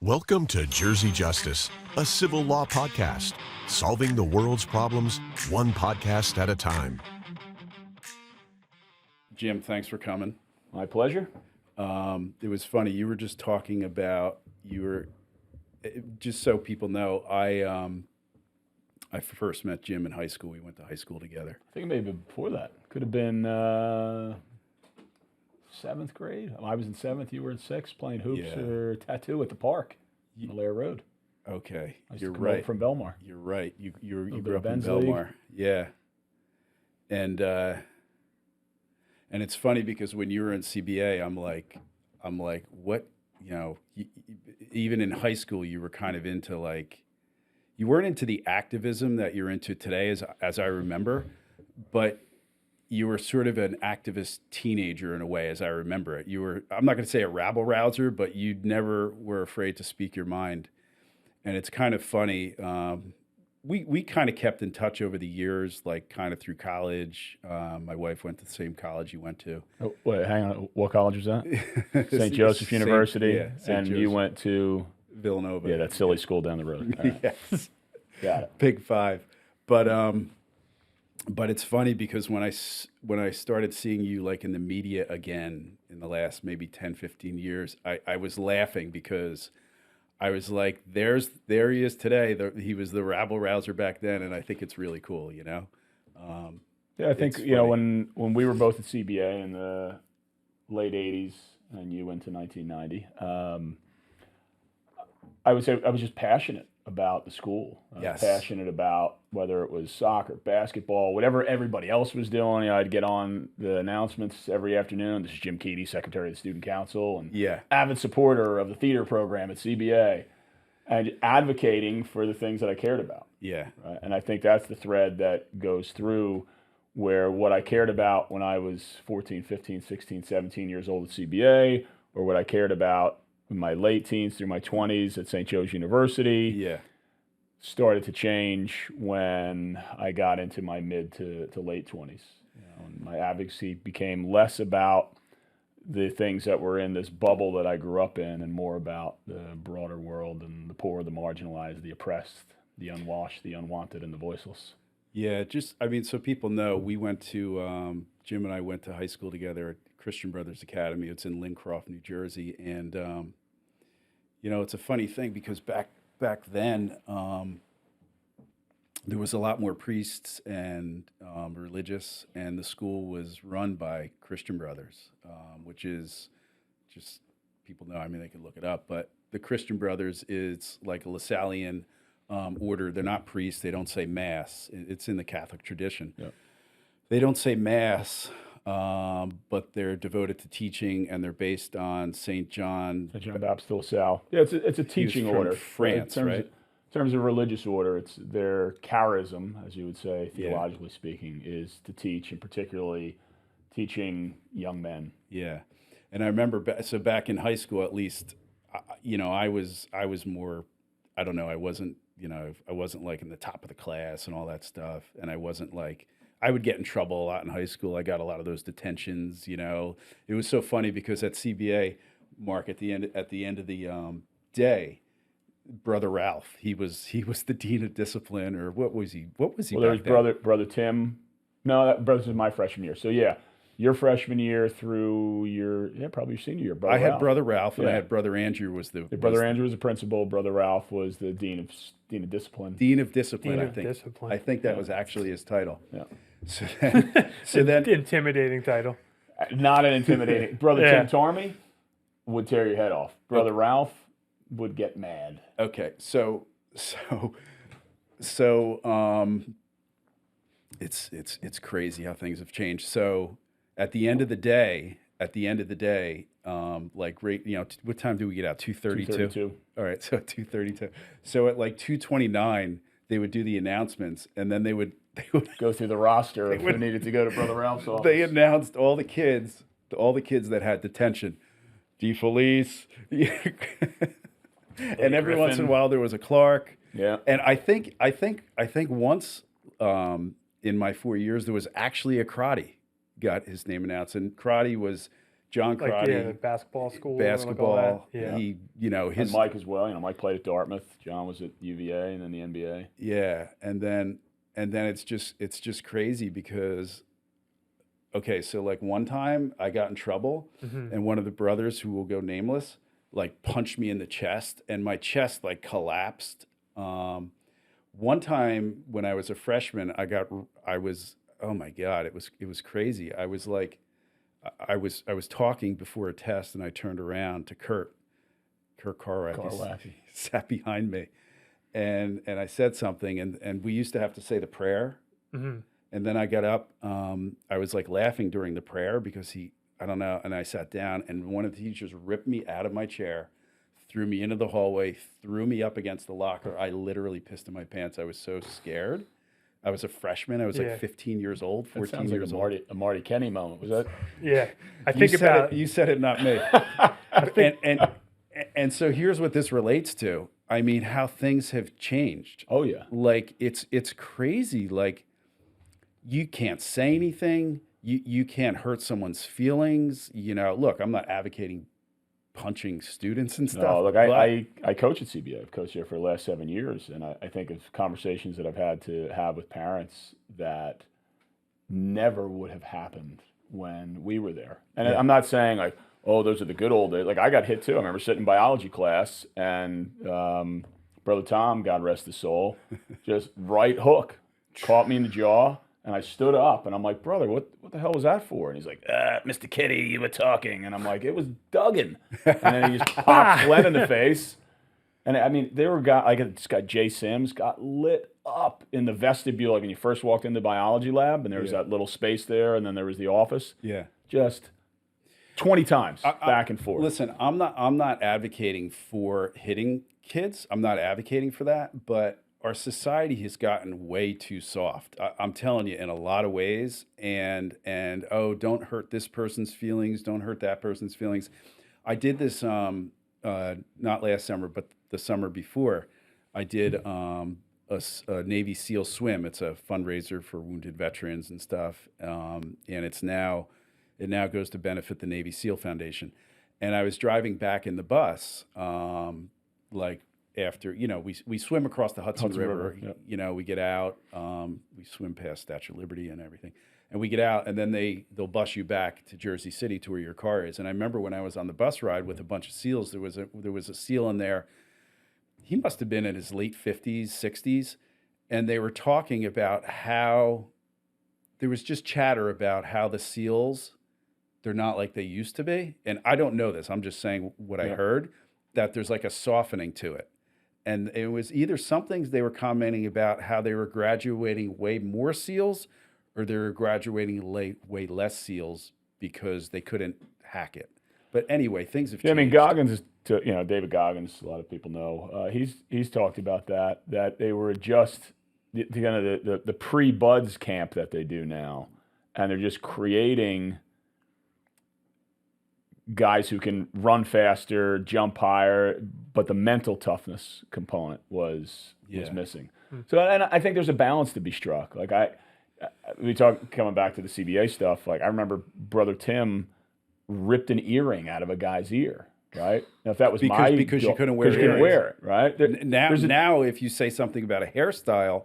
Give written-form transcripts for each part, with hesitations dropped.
Welcome to Jersey Justice, a civil law podcast, solving the world's problems one podcast at a time. Jim, thanks for coming. My pleasure. It was funny. You were just talking about just so people know. I first met Jim in high school. We went to high school together. I think it may have been before that. Could have been seventh grade. I was in seventh. You were in sixth, playing hoops or tattoo at the park on Lair Road. Okay, You're right. From Belmar. You're right. You grew up in Ben's Belmar. League. Yeah. And it's funny because when you were in CBA, I'm like, what? You know, even in high school, you were kind of into like, you weren't into the activism that you're into today, as I remember, but you were sort of an activist teenager in a way, as I remember it. You were, I'm not going to say a rabble rouser, but you never were afraid to speak your mind. And it's kind of funny. We kind of kept in touch over the years, like kind of through college. My wife went to the same college you went to. Oh, wait, hang on. What college was that? St. Joseph University. St. And Joseph. You went to Villanova. Yeah, that silly school down the road. All right. Yes. Got it. Big Five. But it's funny because when I started seeing you like in the media again in the last maybe 10, 15 years, I was laughing because I was like, there he is today. He was the rabble rouser back then, and I think it's really cool, you know? Yeah, I think, when we were both at CBA in the late 80s and you went to 1990, I would say I was just passionate about the school. Yes. Passionate about whether it was soccer, basketball, whatever everybody else was doing. You know, I'd get on the announcements every afternoon. This is Jim Keady, Secretary of the Student Council, and avid supporter of the theater program at CBA, and advocating for the things that I cared about. Yeah. Right? And I think that's the thread that goes through where what I cared about when I was 14, 15, 16, 17 years old at CBA, or what I cared about in my late teens through my 20s at St. Joe's University, started to change when I got into my mid to late 20s. And my advocacy became less about the things that were in this bubble that I grew up in and more about the broader world and the poor, the marginalized, the oppressed, the unwashed, the unwanted, and the voiceless. Yeah, so people know, we went to, Jim and I went to high school together at Christian Brothers Academy. It's in Lincroft, New Jersey. And, it's a funny thing because back then, there was a lot more priests and religious, and the school was run by Christian Brothers, which is just, people know, I mean, they can look it up, but the Christian Brothers is like a Lasallian order. They're not priests. They don't say Mass. It's in the Catholic tradition. Yep. They don't say Mass, but they're devoted to teaching, and they're based on St. John Baptist de La Salle. Yeah, it's a teaching order. France, right? In terms of religious order, it's their charism, as you would say, theologically speaking, is to teach, and particularly teaching young men. Yeah, and I remember, back in high school, at least, I was more, I don't know, I wasn't like in the top of the class and all that stuff, and I wasn't like, I would get in trouble a lot in high school. I got a lot of those detentions. It was so funny because at CBA, Mark, at the end of the day, Brother Ralph, he was the dean of discipline, or what was he? Well, there was brother Tim. No, that brother was my freshman year. So yeah, your freshman year through probably your senior year. Brother I had Ralph. Brother Ralph, and I had Brother Andrew Andrew was the principal. Brother Ralph was the dean of discipline. Dean of discipline, I think. Discipline. I think that was actually his title. Yeah. So then, Intimidating title. Not an intimidating. Brother Tim Tormey would tear your head off. Brother Ralph would get mad. Okay, so it's crazy how things have changed. So at the end of the day, what time do we get out? 2:32. 2:32. All right, so 2:32. So at like 2:29, they would do the announcements, and then they would go through the roster if who needed to go to Brother Ralph's office. They announced all the kids that had detention. DeFelice. And every Griffin. once in a while there was a Clark. Yeah. And I think once in my 4 years there was actually a Crotty got his name announced, and Crotty was John Like, Crotty, the basketball school. basketball. Like all that. Yeah. He, his and Mike as well. Mike played at Dartmouth. John was at UVA and then the NBA. Yeah, and then it's just crazy because, okay, so like one time I got in trouble, and one of the brothers, who will go nameless, like punched me in the chest, and my chest like collapsed. One time when I was a freshman, oh my God, it was crazy. I was I was talking before a test, and I turned around to Kurt Carwack. He sat behind me, and I said something, and we used to have to say the prayer. And then I got up. I was like laughing during the prayer because I don't know, and I sat down, and one of the teachers ripped me out of my chair, threw me into the hallway, threw me up against the locker. I literally pissed in my pants. I was so scared. I was a freshman. I was like 15 years old, 14 sounds years like old. a Marty Kenny moment. Was that? Yeah. I think about You said it, not me. And so here's what this relates to. I mean, how things have changed. Oh yeah. Like it's crazy. Like you can't say anything. You can't hurt someone's feelings. Look, I'm not advocating punching students and stuff. No, look, I coach at CBA. I've coached there for the last 7 years, and I think of conversations that I've had to have with parents that never would have happened when we were there. And I'm not saying like, oh, those are the good old days. Like I got hit too. I remember sitting in biology class, and Brother Tom, God rest his soul, just right hook, caught me in the jaw. And I stood up, and I'm like, brother, what the hell was that for? And he's like, Mr. Keady, you were talking. And I'm like, it was Duggan. And then he just popped Glenn in the face. And I mean, this guy, Jay Sims, got lit up in the vestibule. Like when you first walked into the biology lab, and there was that little space there, and then there was the office. Yeah. Just 20 times back and forth. Listen, I'm not advocating for hitting kids. I'm not advocating for that, but our society has gotten way too soft. I'm telling you, in a lot of ways. And don't hurt this person's feelings. Don't hurt that person's feelings. I did this not last summer, but the summer before. I did a Navy SEAL swim. It's a fundraiser for wounded veterans and stuff. And it now goes to benefit the Navy SEAL Foundation. And I was driving back in the bus, after, we swim across the Hudson River. Yep. We get out, we swim past Statue of Liberty and everything. And we get out, and then they'll bus you back to Jersey City to where your car is. And I remember when I was on the bus ride with a bunch of SEALs, there was a SEAL in there. He must have been in his late 50s, 60s. And they were talking about how there was just chatter about how the SEALs, they're not like they used to be. And I don't know this. I'm just saying what I heard, that there's like a softening to it. And it was either some things they were commenting about how they were graduating way more SEALs, or they were graduating way less SEALs because they couldn't hack it. But anyway, things have changed. I mean, Goggins David Goggins, a lot of people know. He's talked about that they were just the pre-buds camp that they do now, and they're just creating guys who can run faster, jump higher, but the mental toughness component was missing. So, and I think there's a balance to be struck. Like coming back to the CBA stuff. Like I remember Brother Tim ripped an earring out of a guy's ear. Right? Now, if that was because you couldn't wear it, right? Now, if you say something about a hairstyle,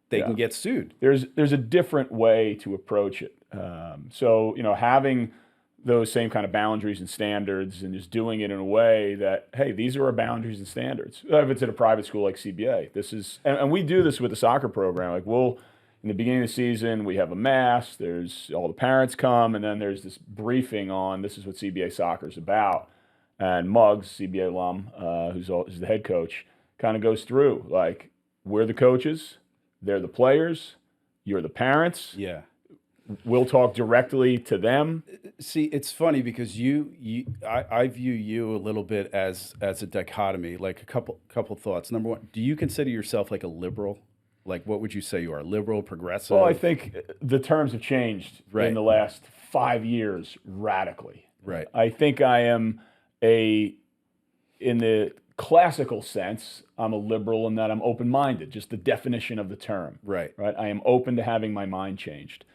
they can get sued. There's a different way to approach it. So having those same kind of boundaries and standards, and just doing it in a way that, hey, these are our boundaries and standards. If it's at a private school like CBA, this is, and we do this with the soccer program. Like in the beginning of the season, we have a mass. There's all the parents come, and then there's this briefing on this is what CBA soccer is about. And Muggs, CBA alum, who's the head coach, kind of goes through, like, we're the coaches, they're the players, you're the parents. Yeah. We'll talk directly to them. See, it's funny because I view you a little bit as a dichotomy. Like a couple thoughts. Number one, do you consider yourself like a liberal? Like, what would you say you are? Liberal, progressive? Well, I think the terms have changed in the last 5 years radically. Right. I think I am in the classical sense, I'm a liberal in that I'm open-minded, just the definition of the term. Right. I am open to having my mind changed.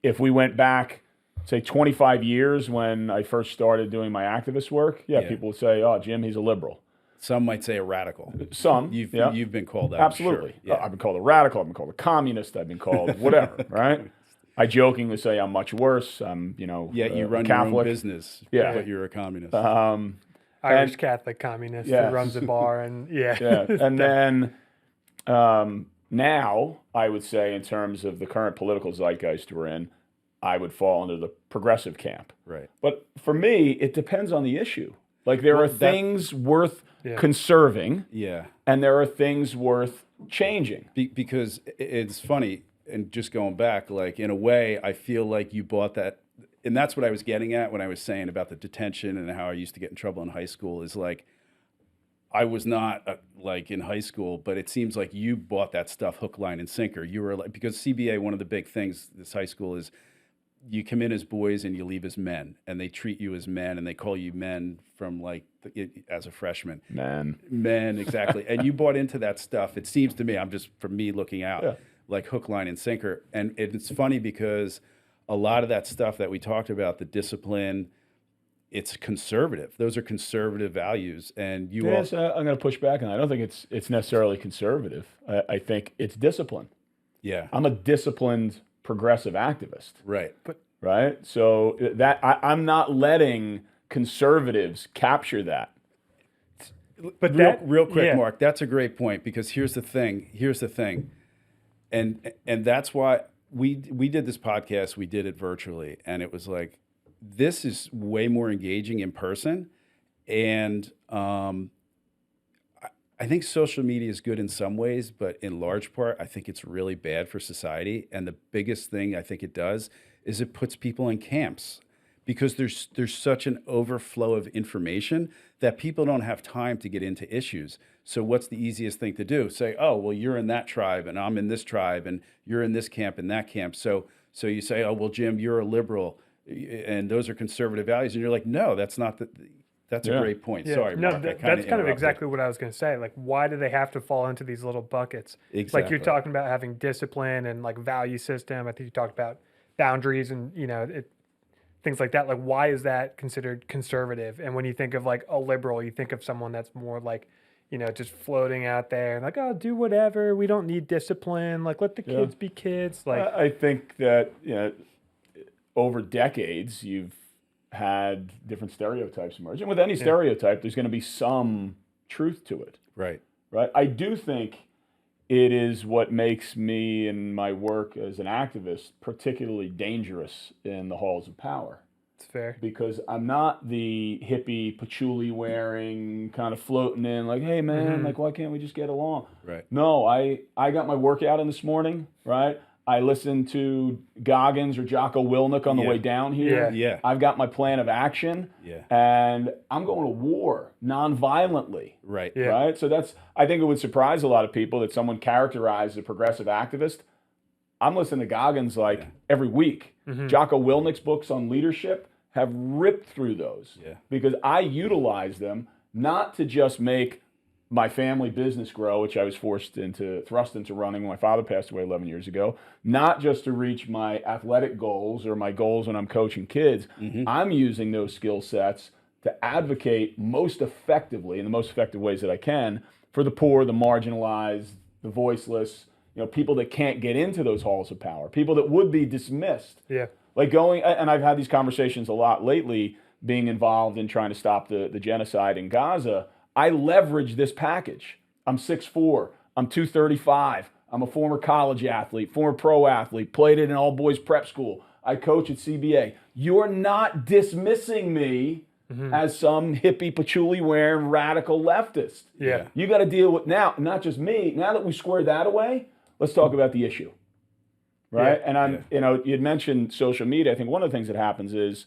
If we went back say 25 years when I first started doing my activist work, people would say, "Oh, Jim, he's a liberal." Some might say a radical. Some. You've been called that. Absolutely. Sure. Yeah. I've been called a radical. I've been called a communist. I've been called whatever, right? I jokingly say I'm much worse. I'm, you run Catholic. your own business, but you're a communist. Irish Catholic communist who runs a bar and And then now I would say in terms of the current political zeitgeist we're in, I would fall into the progressive camp. Right. But for me, it depends on the issue. Like there are things worth conserving, and there are things worth changing. Because it's funny, and just going back, like in a way, I feel like you bought that, and that's what I was getting at when I was saying about the detention and how I used to get in trouble in high school. Is like I was not like in high school, but it seems like you bought that stuff hook, line, and sinker. You were like, because CBA, one of the big things this high school is, you come in as boys and you leave as men, and they treat you as men, and they call you men from like as a freshman. Men, exactly. And you bought into that stuff. It seems to me, I'm just from me looking out, like hook, line, and sinker. And it's funny because a lot of that stuff that we talked about, the discipline, it's conservative. Those are conservative values, and you also. I'm going to push back on that. I don't think it's necessarily conservative. I think it's discipline. Yeah, I'm a disciplined progressive activist. Right. Right. So that I'm not letting conservatives capture that. But real quick, Mark, that's a great point, because here's the thing. And that's why we did this podcast, we did it virtually, and it was like, this is way more engaging in person. And I think social media is good in some ways, but in large part, I think it's really bad for society. And the biggest thing I think it does is it puts people in camps, because there's such an overflow of information that people don't have time to get into issues. So what's the easiest thing to do? Say, oh, well, you're in that tribe and I'm in this tribe and you're in this camp and that camp. So you say, oh, well, Jim, you're a liberal and those are conservative values. And you're like, no, that's not that's a great point. Yeah. Sorry, no, Mark. that's kind of exactly what I was going to say. Like, why do they have to fall into these little buckets? Exactly. Like you're talking about having discipline and like value system. I think you talked about boundaries and, things like that. Like, why is that considered conservative? And when you think of like a liberal, you think of someone that's more like, just floating out there and like, oh, do whatever. We don't need discipline. Like, let the kids be kids. Like, I think that, over decades, you've had different stereotypes emerge. And with any stereotype, there's going to be some truth to it. Right. I do think it is what makes me and my work as an activist particularly dangerous in the halls of power. It's fair. Because I'm not the hippie, patchouli wearing, kind of floating in like, hey man, like why can't we just get along? Right. No, I got my workout in this morning, right? I listened to Goggins or Jocko Willink on the way down here. Yeah. I've got my plan of action. Yeah. And I'm going to war non-violently. Right. Yeah. Right. So I think it would surprise a lot of people that someone characterized as a progressive activist. I'm listening to Goggins every week. Jocko Willnick's books on leadership have ripped through those because I utilize them not to just make my family business grow, which I was thrust into running when my father passed away 11 years ago, not just to reach my athletic goals or my goals when I'm coaching kids. I'm using those skill sets to advocate most effectively, in the most effective ways that I can, for the poor, the marginalized, the voiceless, people that can't get into those halls of power, people that would be dismissed. Yeah. Like and I've had these conversations a lot lately, being involved in trying to stop the genocide in Gaza. I leverage this package. I'm 6'4", I'm 235, I'm a former college athlete, former pro athlete, played at an all-boys prep school, I coach at CBA. You're not dismissing me as some hippie, patchouli-wearing radical leftist. Yeah. You got to deal with now, not just me, now that we squared that away, let's talk about the issue. Right? Yeah. And you'd mentioned social media. I think one of the things that happens is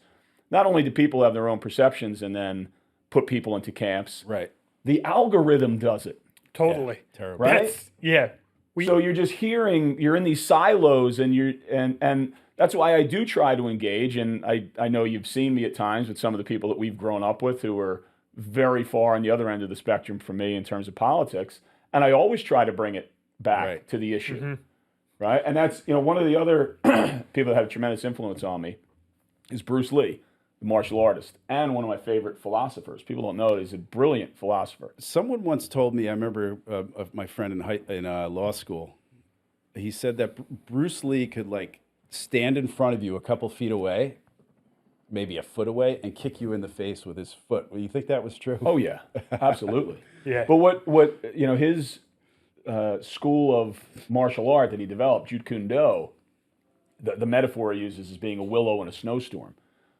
not only do people have their own perceptions and then put people into camps. Right. The algorithm does it. Totally. Yeah, terrible. Right? So you're just you're in these silos and that's why I do try to engage. And I know you've seen me at times with some of the people that we've grown up with who are very far on the other end of the spectrum from me in terms of politics. And I always try to bring it back to the issue. Right. And that's, one of the other people that have tremendous influence on me is Bruce Lee, the martial artist, and one of my favorite philosophers. People don't know it. He's a brilliant philosopher. Someone once told me, I remember of my friend in law school, he said that Bruce Lee could like stand in front of you a couple feet away, maybe a foot away, and kick you in the face with his foot. Well, you think that was true? Oh yeah, absolutely. Yeah. But what his school of martial art that he developed, Jeet Kune Do, the metaphor he uses is being a willow in a snowstorm.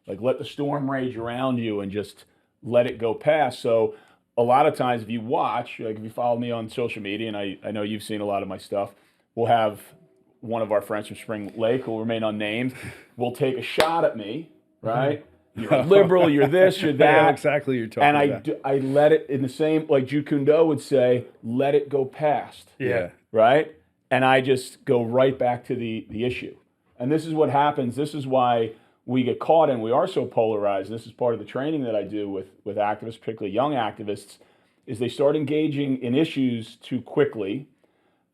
Like, let the storm rage around you and just let it go past. So a lot of times if you watch, like if you follow me on social media, and I know you've seen a lot of my stuff, we'll have one of our friends from Spring Lake, who will remain unnamed, will take a shot at me, right? You're a liberal, you're this, you're that. Yeah, exactly what you're talking about. And I let it, in the same, like Jeet Kune Do would say, let it go past. Yeah. Right? And I just go right back to the issue. And this is what happens. This is why we get caught in, we are so polarized. This is part of the training that I do with activists, particularly young activists, is they start engaging in issues too quickly.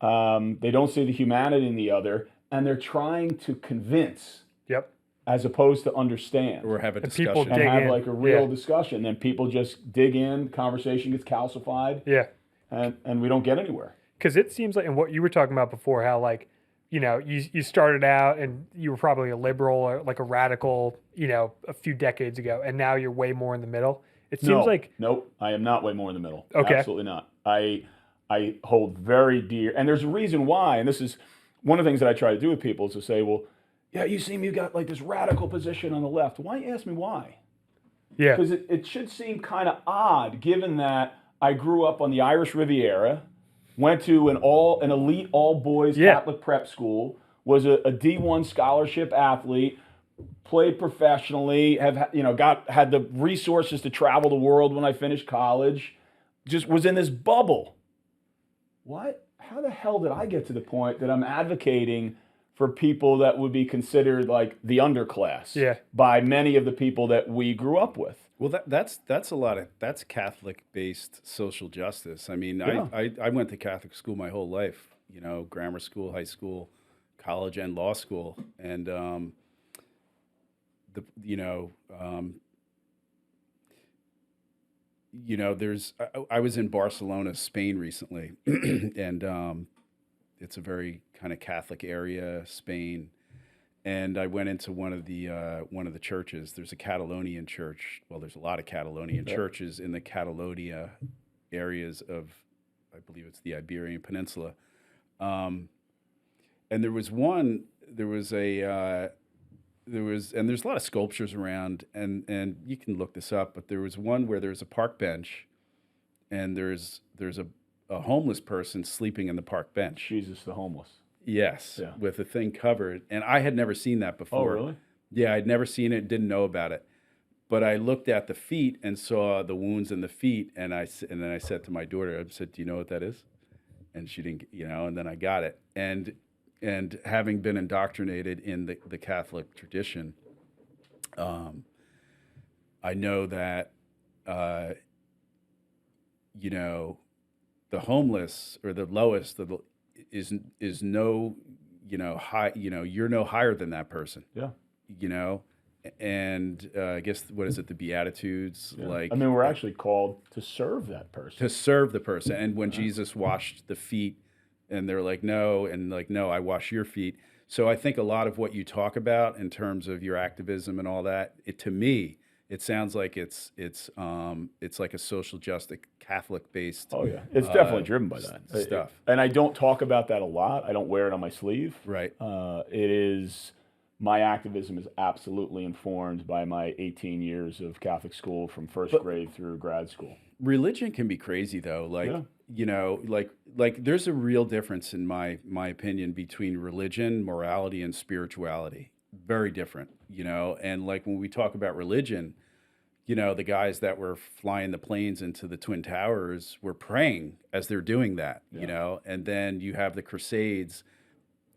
They don't see the humanity in the other, and they're trying to convince as opposed to understand. Or have a And people discussion. And have in. like a real discussion. Then people just dig in, conversation gets calcified, Yeah. and we don't get anywhere. Because it seems like, and what you were talking about before, how like, you started out and you were probably a liberal or like a radical, a few decades ago, and now you're way more in the middle. It seems like Nope, I am not way more in the middle. Okay. Absolutely not. I hold very dear, and there's a reason why, and this is one of the things that I try to do with people is to say, well, yeah, you seem you got like this radical position on the left. Why don't you ask me why? yeah, Because it should seem kind of odd, given that I grew up on the Irish Riviera, went to an elite all boys Catholic prep school, was a D1 scholarship athlete, played professionally, had the resources to travel the world when I finished college, just was in this bubble. What? How the hell did I get to the point that I'm advocating for people that would be considered like the underclass by many of the people that we grew up with? Well, that's Catholic-based social justice. I mean, I went to Catholic school my whole life. Grammar school, high school, college, and law school, and I was in Barcelona, Spain recently, and it's a very kind of Catholic area, Spain. And I went into one of the churches. There's a Catalonian church. Well, there's a lot of Catalonian churches in the Catalonia areas of, I believe it's the Iberian Peninsula. And there's a lot of sculptures around, and you can look this up. But there was one where there's a park bench, and there's a homeless person sleeping in the park bench. Jesus the homeless. Yes, with the thing covered. And I had never seen that before. Oh, really? Yeah, I'd never seen it, didn't know about it. But I looked at the feet and saw the wounds in the feet, and then I said to my daughter, I said, "Do you know what that is?" And she didn't, and then I got it. And having been indoctrinated in the Catholic tradition, I know that, the homeless or the lowest is no, high, you're no higher than that person. Yeah. And I guess, what is it, the Beatitudes? Yeah. Like, I mean, we're actually called to serve that person. To serve the person. And when Jesus washed the feet, and they're like, no, and like, no, I wash your feet. So I think a lot of what you talk about in terms of your activism and all that, to me, it sounds like it's like a social justice, Catholic-based. Oh yeah, it's definitely driven by that stuff. And I don't talk about that a lot. I don't wear it on my sleeve. Right. My activism is absolutely informed by my 18 years of Catholic school from first grade through grad school. Religion can be crazy though. Like there's a real difference in my opinion between religion, morality, and spirituality. Very different, and like when we talk about religion, the guys that were flying the planes into the Twin Towers were praying as they're doing that, and then you have the Crusades,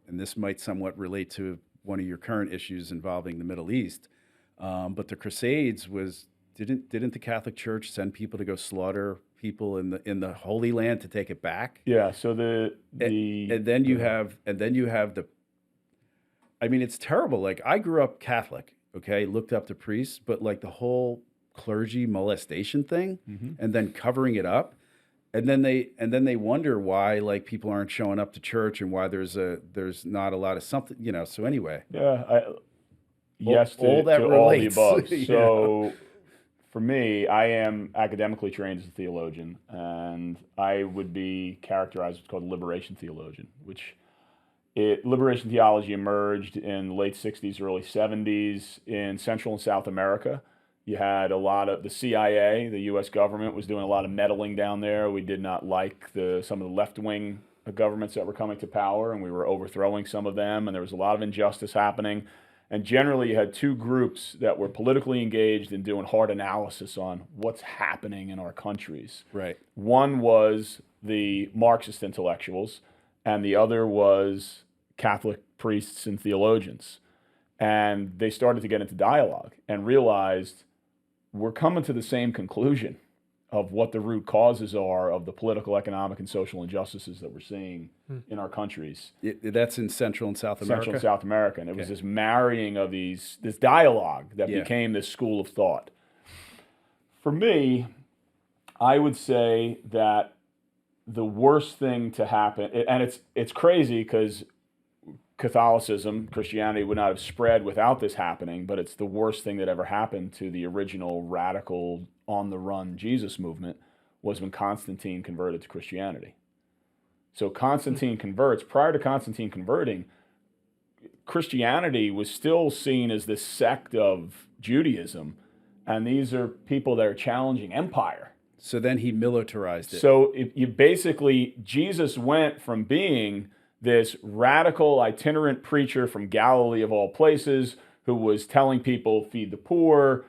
and this might somewhat relate to one of your current issues involving the Middle East, but the Crusades didn't the Catholic Church send people to go slaughter people in the Holy Land to take it back? Yeah. So I mean, it's terrible. Like, I grew up Catholic, okay, looked up to priests, but like the whole clergy molestation thing, and then covering it up, and then they wonder why like people aren't showing up to church and why there's not a lot of something, you know. So anyway, yes, all that to all the relates. above. Yeah. So for me, I am academically trained as a theologian, and I would be characterized as what's called a liberation theologian, liberation theology emerged in the late 60s, early 70s in Central and South America. You had a lot of the CIA, the U.S. government, was doing a lot of meddling down there. We did not like some of the left-wing governments that were coming to power, and we were overthrowing some of them, and there was a lot of injustice happening. And generally, you had two groups that were politically engaged in doing hard analysis on what's happening in our countries. Right. One was the Marxist intellectuals, and the other was Catholic priests and theologians. And they started to get into dialogue and realized we're coming to the same conclusion of what the root causes are of the political, economic, and social injustices that we're seeing in our countries. That's in Central and South America? Central and South America. And it was this marrying of this dialogue that became this school of thought. For me, I would say that the worst thing to happen, and it's crazy because Catholicism, Christianity would not have spread without this happening, but it's the worst thing that ever happened to the original radical on-the-run Jesus movement was when Constantine converted to Christianity. So Constantine converts. Prior to Constantine converting, Christianity was still seen as this sect of Judaism, and these are people that are challenging empire. So then he militarized it. So Jesus went from being this radical itinerant preacher from Galilee of all places who was telling people, feed the poor,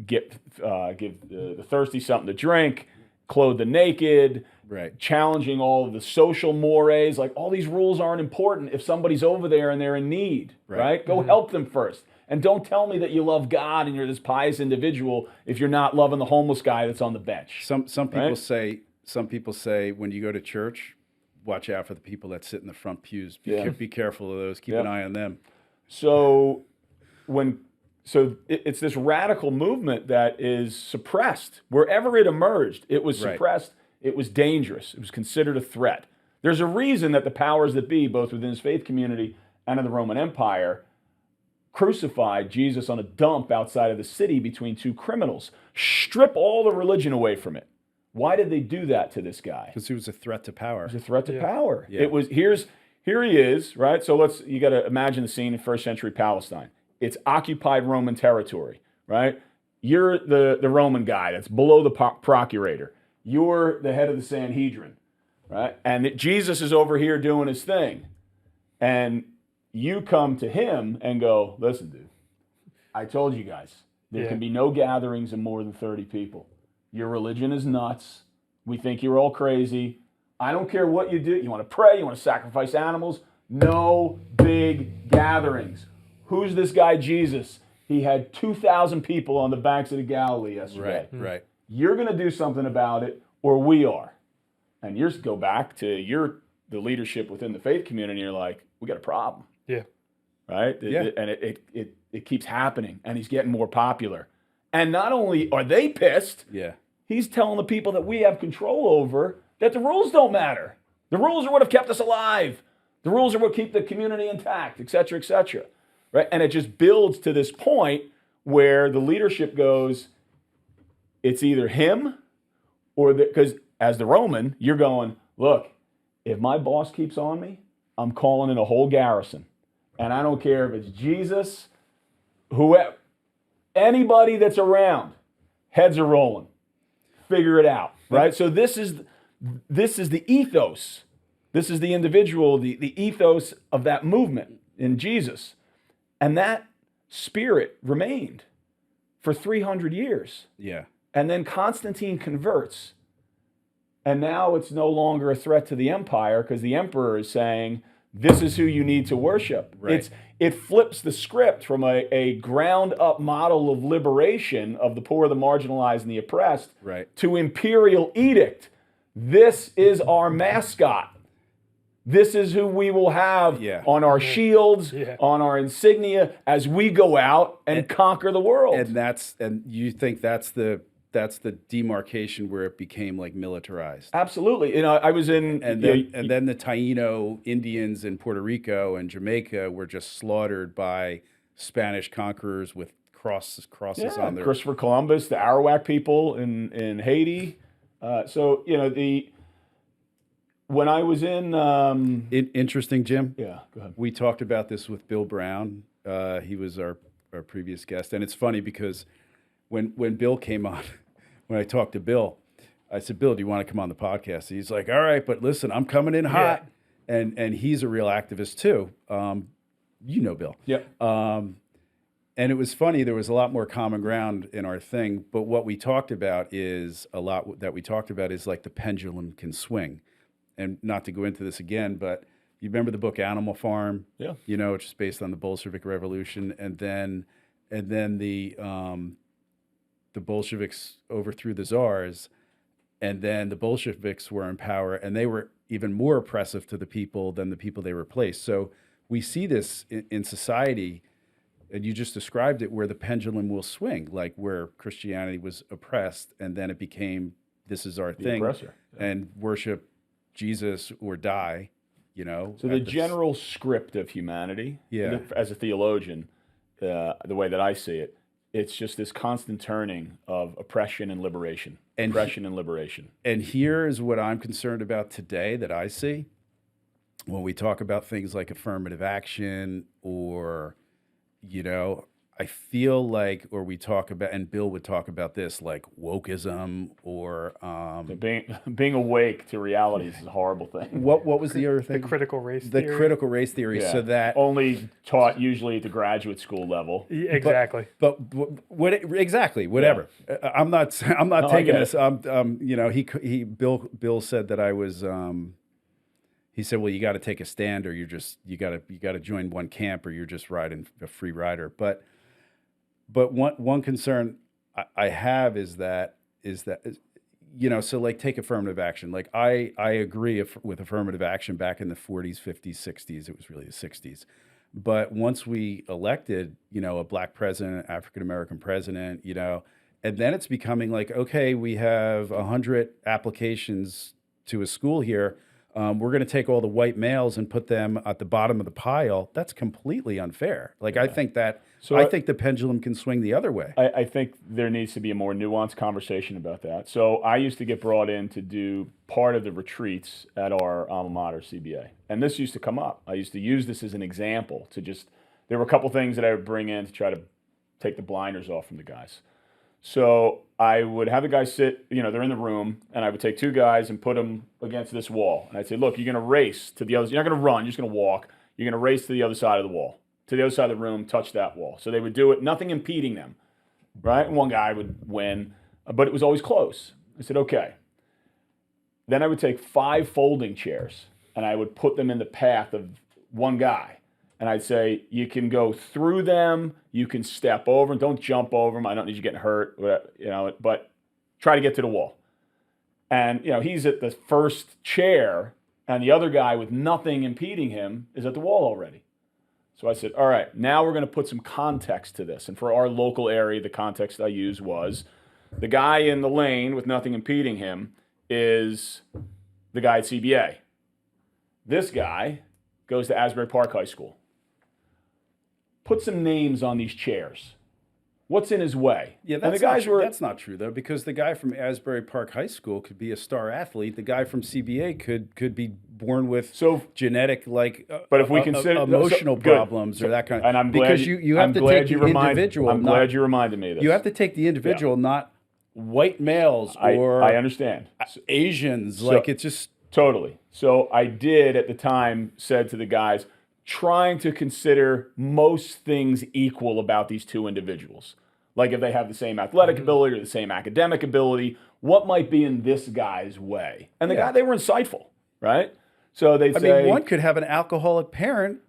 give the thirsty something to drink, clothe the naked, right, challenging all of the social mores. Like, all these rules aren't important if somebody's over there and they're in need, right? Go help them first. And don't tell me that you love God and you're this pious individual if you're not loving the homeless guy that's on the bench. Some people say when you go to church, watch out for the people that sit in the front pews. Be careful of those. Keep an eye on them. So it's this radical movement that is suppressed. Wherever it emerged, it was suppressed. It was dangerous. It was considered a threat. There's a reason that the powers that be, both within his faith community and in the Roman Empire, crucified Jesus on a dump outside of the city between two criminals. Strip all the religion away from it. Why did they do that to this guy? Because he was a threat to power. It was a threat to power. Yeah. It was here he is, right? So you got to imagine the scene in first century Palestine. It's occupied Roman territory, right? You're the Roman guy that's below the procurator. You're the head of the Sanhedrin, right? And Jesus is over here doing his thing. And you come to him and go, listen, dude, I told you guys, there can be no gatherings of more than 30 people. Your religion is nuts. We think you're all crazy. I don't care what you do. You want to pray? You want to sacrifice animals? No big gatherings. Who's this guy Jesus? He had 2,000 people on the banks of the Galilee yesterday. Right. You're going to do something about it, or we are. And you go back to the leadership within the faith community, and you're like, we got a problem. Yeah. Right? And it keeps happening, and he's getting more popular. And not only are they pissed, he's telling the people that we have control over that the rules don't matter. The rules are what have kept us alive. The rules are what keep the community intact, et cetera, right? And it just builds to this point where the leadership goes, it's either him or because as the Roman, you're going, look, if my boss keeps on me, I'm calling in a whole garrison. And I don't care if it's Jesus, whoever. Anybody that's around, heads are rolling. Figure it out, right? So this is the ethos. This is the individual, the ethos of that movement in Jesus. And that spirit remained for 300 years. Yeah. And then Constantine converts. And now it's no longer a threat to the empire because the emperor is saying, this is who you need to worship. Right. It flips the script from a ground-up model of liberation of the poor, the marginalized, and the oppressed to imperial edict. This is our mascot. This is who we will have Yeah. on our shields, Yeah. on our insignia as we go out and conquer the world. And you think that's the demarcation where it became like militarized. Absolutely. You know, I was in And then the Taino Indians in Puerto Rico and Jamaica were just slaughtered by Spanish conquerors with crosses on their. Christopher Columbus, the Arawak people in Haiti. So you know when I was in Interesting, Jim. yeah, go ahead. We talked about this with Bill Brown. He was our previous guest, and it's funny because when Bill came on, when I talked to Bill, I said, "Bill, do you want to come on the podcast?" He's like, "All right, but listen, I'm coming in hot," and he's a real activist too. You know Bill. Yep. And it was funny. There was a lot more common ground in our thing, but what we talked about is like the pendulum can swing. And not to go into this again, but you remember the book Animal Farm? Yeah. You know, which is based on the Bolshevik Revolution, and then the Bolsheviks overthrew the czars, and then the Bolsheviks were in power, and they were even more oppressive to the people than the people they replaced. So we see this in society, and you just described it, where the pendulum will swing, like where Christianity was oppressed, and then it became, this is our thing, oppressor. Yeah. and worship Jesus or die, you know. So the general script of humanity, Yeah. as a theologian, the way that I see it, it's just this constant turning of oppression and liberation, And oppression and liberation. And here is what I'm concerned about today that I see when we talk about things like affirmative action, or, you know, I feel like, or we talk about, and Bill would talk about this, like wokeism, or Being awake to realities is a horrible thing. what was the other thing? The critical race The theory. critical race theory. Yeah. So that only taught usually at the graduate school level. Exactly. But what exactly? Whatever. I'm not I taking get this. You know, Bill said that I was. He said, "Well, you got to take a stand, or you got to join one camp, or you're just riding a free rider." But one concern I have is that you know, so like take affirmative action. Like I agree with affirmative action back in the 40s, 50s, 60s. It was really the 60s. But once we elected, you know, a black president, African American president, you know, and then it's becoming like, okay, we have 100 applications to a school here. We're going to take all the white males and put them at the bottom of the pile. That's completely unfair. Like, I think that, I think the pendulum can swing the other way. I think there needs to be a more nuanced conversation about that. So I used to get brought in to do part of the retreats at our alma mater, CBA. And this used to come up. I used to use this as an example to there were a couple things that I would bring in to try to take the blinders off from the guys. So I would have the guys sit, you know, they're in the room, and I would take two guys and put them against this wall. And I'd say, look, you're going to race to the other, you're not going to run, you're just going to walk. You're going to race to the other side of the wall, to the other side of the room, touch that wall. So they would do it, nothing impeding them, right? And one guy would win, but it was always close. I said, okay. Then I would take 5 folding chairs, and I would put them in the path of one guy. And I'd say, you can go through them, you can step over them, don't jump over them, I don't need you getting hurt, you know, but try to get to the wall. And, you know, he's at the first chair, and the other guy with nothing impeding him is at the wall already. So I said, all right, now we're going to put some context to this. And for our local area, the context I used was the guy in the lane with nothing impeding him is the guy at CBA. This guy goes to Asbury Park High School. Put some names on these chairs. What's in his way? Yeah, and the guys that's not true, though, because the guy from Asbury Park High School could be a star athlete. The guy from CBA could be born with genetic, like, but if we consider emotional problems or that kind of. And I'm glad because you have to take the individual. I'm glad you reminded me of this. You have to take the individual, not white males or I understand Asians. Like, it's just totally. So I did at the time said to the guys, trying to consider most things equal about these two individuals. Like if they have the same athletic ability or the same academic ability, what might be in this guy's way? And the guy, they were insightful, right? So they'd say... I mean, one could have an alcoholic parent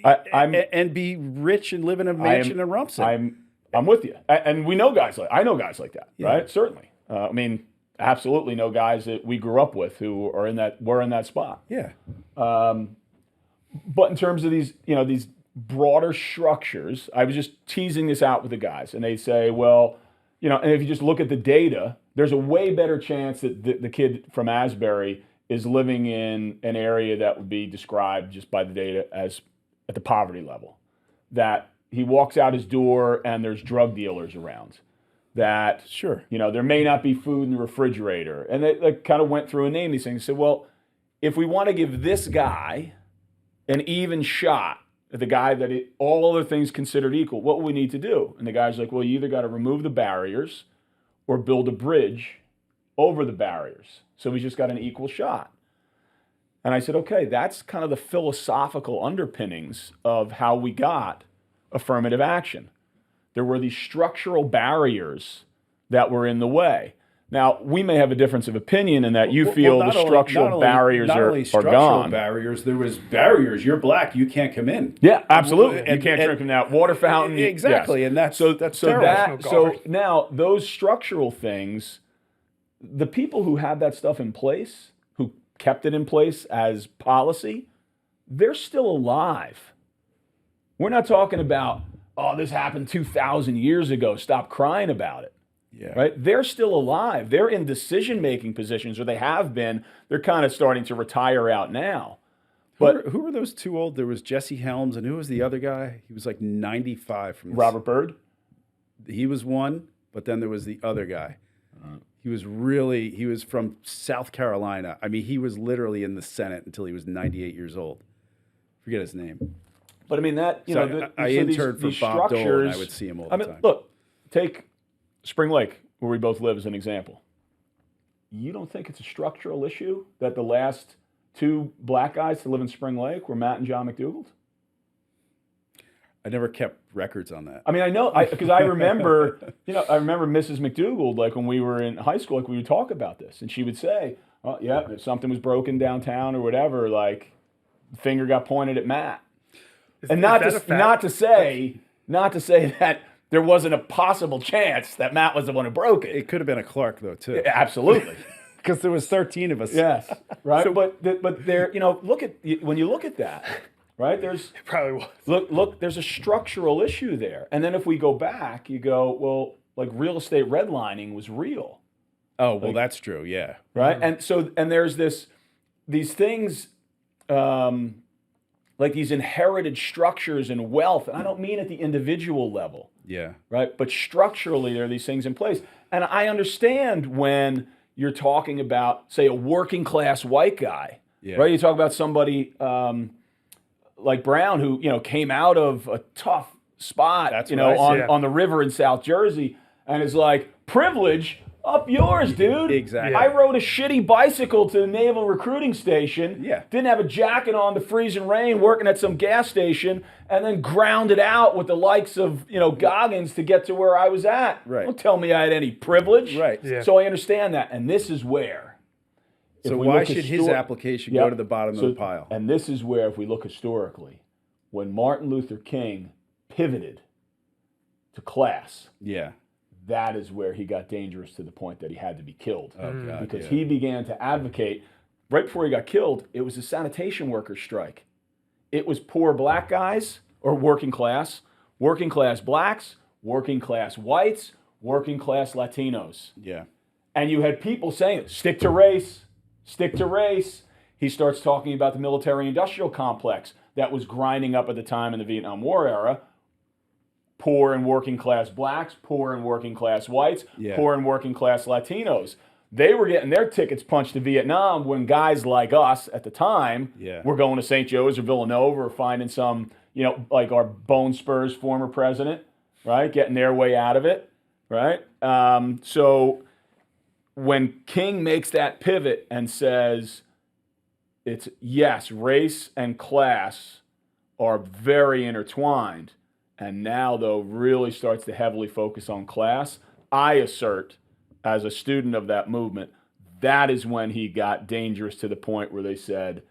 and be rich and live in a mansion in Rumson. I'm with you. And we know guys I know guys like that, right? Certainly. I mean, absolutely know guys that we grew up with who were in that spot. Yeah. But in terms of these, these broader structures, I was just teasing this out with the guys, and they say, well, and if you just look at the data, there's a way better chance that the kid from Asbury is living in an area that would be described just by the data as at the poverty level. That he walks out his door and there's drug dealers around. That, Sure. There may not be food in the refrigerator. And they kind of went through and named these things. Said, well, if we want to give this guy an even shot at the guy that all other things considered equal, what would we need to do? And the guy's like, well, you either got to remove the barriers or build a bridge over the barriers. So we just got an equal shot. And I said, okay, that's kind of the philosophical underpinnings of how we got affirmative action. There were these structural barriers that were in the way. Now, we may have a difference of opinion in that you feel the structural barriers are gone. Barriers, there was barriers. You're black, you can't come in. Yeah, absolutely. You can't drink from that water fountain. Exactly, yes. And that's terrible. So now those structural things, the people who had that stuff in place, who kept it in place as policy, they're still alive. We're not talking about, oh, this happened 2,000 years ago, stop crying about it. Yeah. Right? They're still alive. They're in decision-making positions, or they have been. They're kind of starting to retire out now. But who were those two old? There was Jesse Helms, and who was the other guy? He was like 95 from Robert Byrd? He was one, but then there was the other guy. He was from South Carolina. I mean, he was literally in the Senate until he was 98 years old. Forget his name. But I mean, that, I interned for Bob Dole, and I would see him all the time. Look, take Spring Lake, where we both live, as an example. You don't think it's a structural issue that the last two black guys to live in Spring Lake were Matt and John McDougald? I never kept records on that. I mean, I know, because I remember, I remember Mrs. McDougald, like when we were in high school, like we would talk about this, and she would say, "Oh, yeah, if something was broken downtown or whatever, like the finger got pointed at Matt." And not to say that there wasn't a possible chance that Matt was the one who broke it. It could have been a Clark, though, too. Yeah, absolutely. Because there was 13 of us. Yes, right. So, but there, when you look at that, right? There's It probably was. Look. There's a structural issue there. And then if we go back, you go, well, like real estate redlining was real. Oh, well, that's true. Yeah. Right. And there's these things. Like these inherited structures and wealth, and I don't mean at the individual level. Yeah. Right? But structurally, there are these things in place. And I understand when you're talking about, say, a working class white guy, right? You talk about somebody like Brown who, came out of a tough spot, on the river in South Jersey, and is like, privilege up yours, dude. Exactly. I rode a shitty bicycle to the Naval Recruiting Station. Yeah. Didn't have a jacket on, the freezing rain, working at some gas station, and then ground it out with the likes of, Goggins to get to where I was at. Right. Don't tell me I had any privilege. Right. Yeah. So I understand that. And this is where. So why should his application go to the bottom of the pile? And this is where, if we look historically, when Martin Luther King pivoted to class. Yeah. That is where he got dangerous to the point that he had to be killed. Oh, God, because he began to advocate, right before he got killed, it was a sanitation workers strike. It was poor black guys, or working class blacks, working class whites, working class Latinos. Yeah. And you had people saying, stick to race, stick to race. He starts talking about the military-industrial complex that was grinding up at the time in the Vietnam War era. Poor and working class blacks, poor and working class whites, poor and working class Latinos. They were getting their tickets punched to Vietnam when guys like us at the time were going to St. Joe's or Villanova or finding some, like our Bone Spurs former president, right, getting their way out of it, right? So when King makes that pivot and says, it's yes, race and class are very intertwined, and now, though, really starts to heavily focus on class, I assert, as a student of that movement, that is when he got dangerous to the point where they said,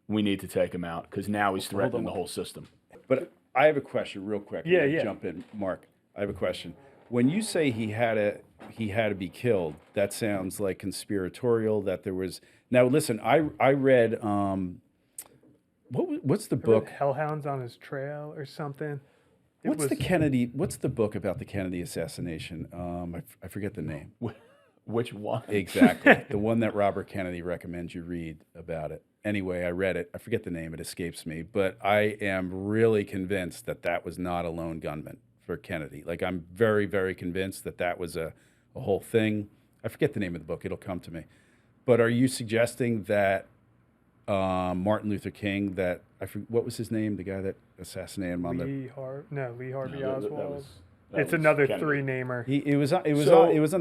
we need to take him out, because now he's threatening the whole system. But I have a question real quick. Yeah. Jump in, Mark. I have a question. when you say he had to be killed, that sounds like conspiratorial. That there was now. Listen, I read what's the book? Hellhounds on His Trail or something. What's the book about the Kennedy assassination? I forget the name. Which one? Exactly. The one that Robert Kennedy recommends you read about it. Anyway, I read it. I forget the name. It escapes me. But I am really convinced that was not a lone gunman for Kennedy. Like, I'm very, very convinced that was a whole thing. I forget the name of the book. It'll come to me. But are you suggesting that Martin Luther King, what was his name? The guy that assassinated him on Lee Harvey Oswald. That It's was another Kennedy. three-namer. It was on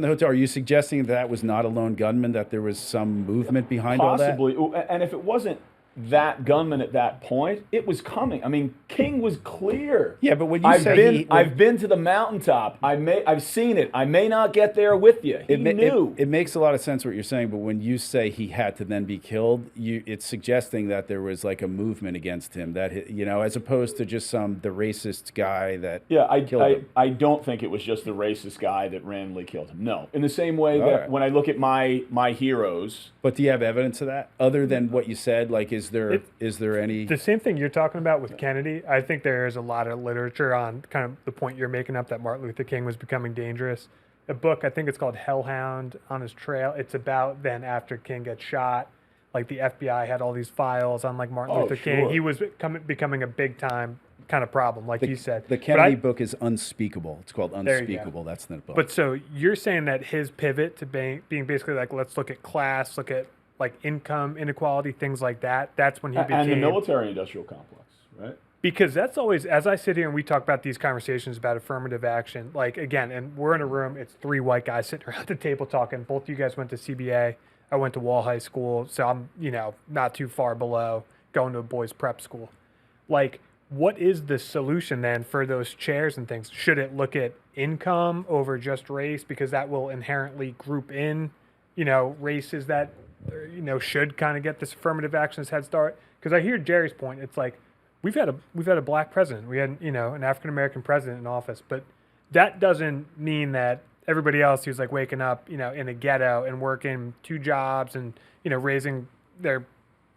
the hotel. Are you suggesting that was not a lone gunman? That there was some movement behind all that? Possibly. And if it wasn't that gunman at that point, it was coming. I mean, King was clear. Yeah, but when you I've been to the mountaintop. I've seen it. I may not get there with you. He knew. It makes a lot of sense what you're saying, but when you say he had to then be killed, it's suggesting that there was like a movement against him, that as opposed to just the racist guy that killed him. I don't think it was just the racist guy that randomly killed him. No. In the same way that when I look at my heroes. But do you have evidence of that other than what you said? Like, is there any? The same thing you're talking about with Kennedy. I think there is a lot of literature on kind of the point you're making up that Martin Luther King was becoming dangerous. A book, I think it's called Hellhound on His Trail. It's about then after King gets shot, like the FBI had all these files on like Martin Luther King. He was becoming a big time kind of problem, like you said. The Kennedy book is Unspeakable. It's called Unspeakable. That's the book. But so you're saying that his pivot to being basically like, let's look at class, look at like income inequality, things like that. That's when he became... And the military-industrial complex, right? Because that's always, as I sit here and we talk about these conversations about affirmative action, like, again, and we're in a room, it's three white guys sitting around the table talking. Both of you guys went to CBA. I went to Wall High School, so I'm, not too far below going to a boys' prep school. Like, what is the solution then for those chairs and things? Should it look at income over just race? Because that will inherently group in, races that... should kind of get this affirmative action's head start. Because I hear Jerry's point. It's like we've had a black president. We had an African American president in office, but that doesn't mean that everybody else who's like waking up in a ghetto and working two jobs and raising their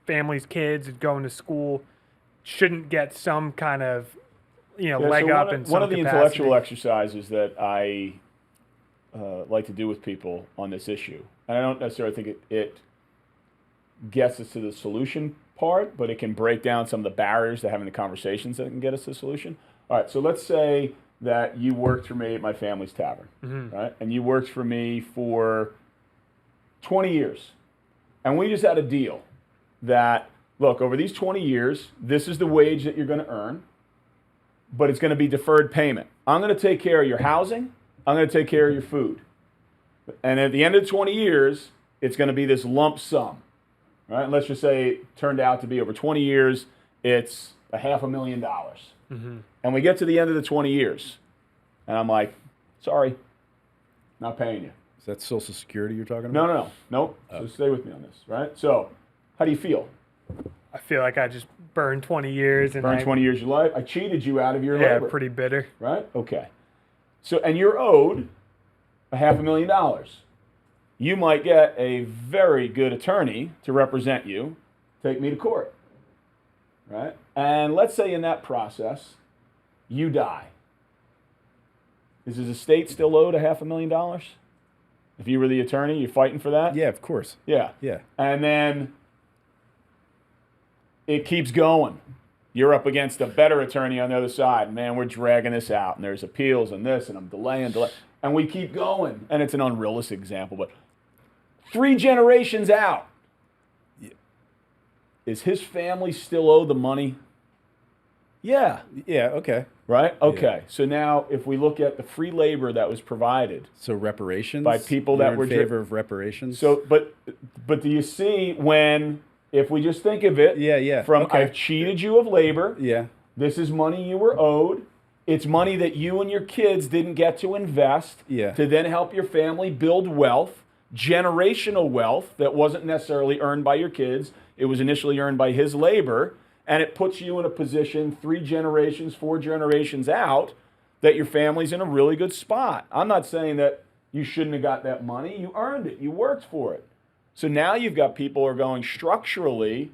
family's kids and going to school shouldn't get some kind of leg up in some one of the capacity. intellectual exercises that I like to do with people on this issue, and I don't necessarily think it gets us to the solution part, but it can break down some of the barriers to having the conversations that can get us to the solution. All right, so let's say that you worked for me at my family's tavern, right? And you worked for me for 20 years. And we just had a deal that, look, over these 20 years, this is the wage that you're going to earn, but it's going to be deferred payment. I'm going to take care of your housing. I'm going to take care of your food. And at the end of 20 years, it's going to be this lump sum. Right? And let's just say it turned out to be over 20 years, it's $500,000. And we get to the end of the 20 years, and I'm like, sorry, not paying you. Is that Social Security you're talking about? No. So stay with me on this, right? So how do you feel? I feel like I just burned 20 years. And Burned 20 years of your life? I cheated you out of your labor. Yeah, pretty bitter. Right? Okay. So, and you're owed $500,000. You might get a very good attorney to represent you, take me to court, right? And let's say in that process, you die. Is his estate still owed $500,000? If you were the attorney, you're fighting for that? Yeah, of course. Yeah. Yeah. And then it keeps going. You're up against a better attorney on the other side. Man, we're dragging this out, and there's appeals and this, and I'm delaying. And we keep going. And it's an unrealistic example, but 3 generations out, is his family still owed the money? Yeah. Yeah, okay. Right? Okay. Yeah. So now if we look at the free labor that was provided. So reparations? By people that were in favor of reparations? So, but do you see if we just think of it from I've cheated you of labor. Yeah. This is money you were owed. It's money that you and your kids didn't get to invest to then help your family build wealth. Generational wealth that wasn't necessarily earned by your kids. It was initially earned by his labor, and it puts you in a position 3 generations, 4 generations out that your family's in a really good spot. I'm not saying that you shouldn't have got that money. You earned it. You worked for it. So now you've got people who are going structurally,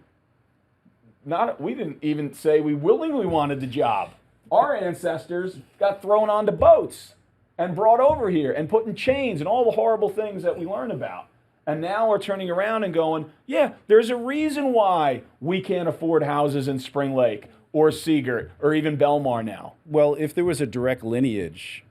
we didn't even say we willingly wanted the job. Our ancestors got thrown onto boats and brought over here and put in chains and all the horrible things that we learn about. And now we're turning around and going, yeah, there's a reason why we can't afford houses in Spring Lake or Seagirt or even Belmar now. Well, if there was a direct lineage,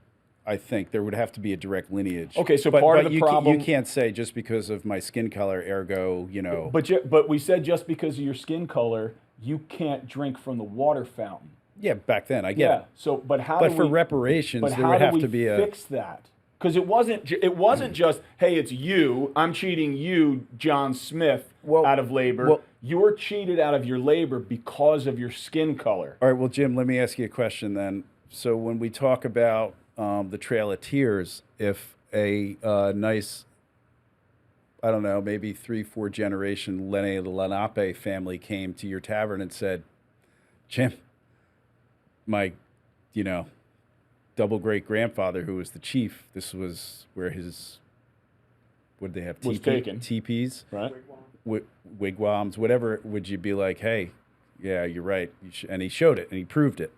I think there would have to be a direct lineage. Okay, so part of the problem... You can't say just because of my skin color, ergo, you know... But we said just because of your skin color, you can't drink from the water fountain. Yeah, back then, I get it. So, but for reparations, there would have to be a... fix that? Because it wasn't just, hey, it's you, I'm cheating you, John Smith, out of labor. You're cheated out of your labor because of your skin color. All right, well, Jim, let me ask you a question then. So when we talk about the Trail of Tears, if a nice, I don't know, maybe 3-4 generation Lenape family came to your tavern and said, Jim, my, double great grandfather, who was the chief, this was where his, what did they have? Was taken. Teepees, right? Wigwams, whatever. Would you be like, hey, yeah, you're right, and he showed it and he proved it?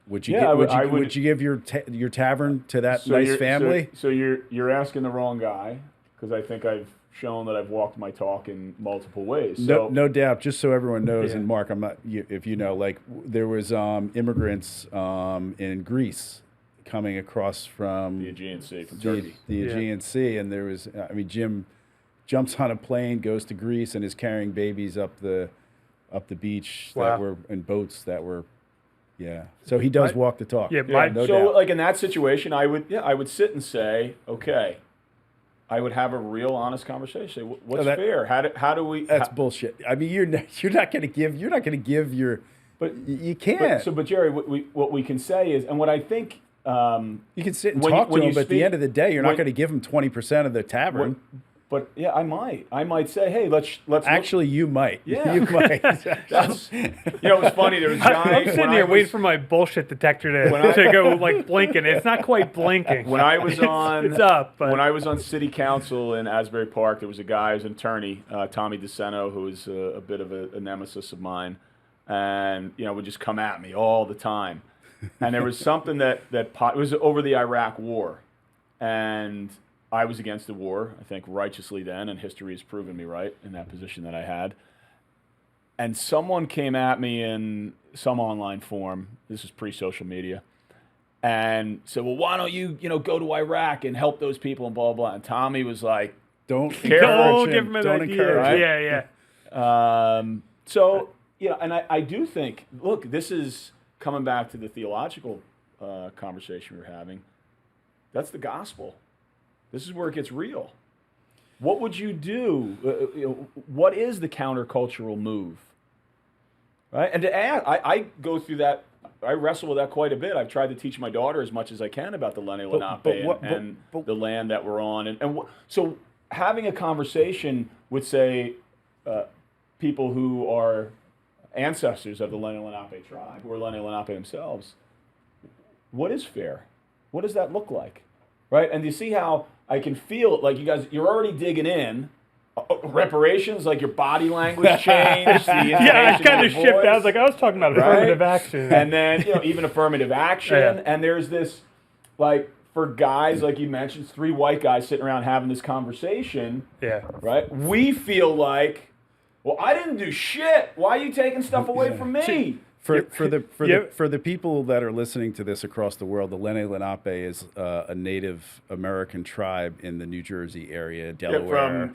Would you? Would you give your tavern to that nice family? So you're asking the wrong guy, because I think I've shown that I've walked my talk in multiple ways. So, no doubt. Just so everyone knows, and Mark, I'm not. If you know, like there was immigrants in Greece coming across from the Aegean Sea, from Turkey. The Aegean Sea, and there was. Jim jumps on a plane, goes to Greece, and is carrying babies up the beach that were in boats that were. Yeah, so he does walk the talk. Yeah, no doubt. Like in that situation, I would sit and say, okay, I would have a real honest conversation. What's fair? How do we? That's bullshit. I mean, you're not going to give your. But you can't. But Jerry, what we can say is, and what I think. You can sit and talk to him, but at the end of the day, you're not going to give him 20% of the tavern. But yeah, I might say, hey, let's. Actually, you might. Yeah, you might. That's, it was funny. There was guys. I'm sitting here waiting for my bullshit detector to go like blinking. It's not quite blinking. When I was on, it's up. But. When I was on City Council in Asbury Park, there was a guy, who was an attorney, Tommy DeSeno, who was a bit of a nemesis of mine, and would just come at me all the time. And there was something it was over the Iraq War, and I was against the war, I think righteously then, and history has proven me right in that position that I had. And someone came at me in some online forum, this is pre-social media, and said, well, why don't you, go to Iraq and help those people and blah, blah. And Tommy was like, don't give him an don't idea. Right? Yeah. So, and I do think, look, this is coming back to the theological conversation we were having. That's the gospel. This is where it gets real. What would you do? What is the countercultural move? Right? And to add, I go through that. I wrestle with that quite a bit. I've tried to teach my daughter as much as I can about the Lenni Lenape and the land that we're on. So having a conversation with, say, people who are ancestors of the Lenni Lenape tribe, who are Lenni Lenape themselves, what is fair? What does that look like? Right? And you see how I can feel it, like you guys, you're already digging in. Reparations, like your body language changed. I kind of shifted. I was talking about affirmative action. And then, even affirmative action. Yeah. And there's this, like, for guys, like you mentioned, 3 white guys sitting around having this conversation. Yeah. Right? We feel like, well, I didn't do shit. Why are you taking stuff away from me? For the people that are listening to this across the world, the Lenni Lenape is a Native American tribe in the New Jersey area, Delaware.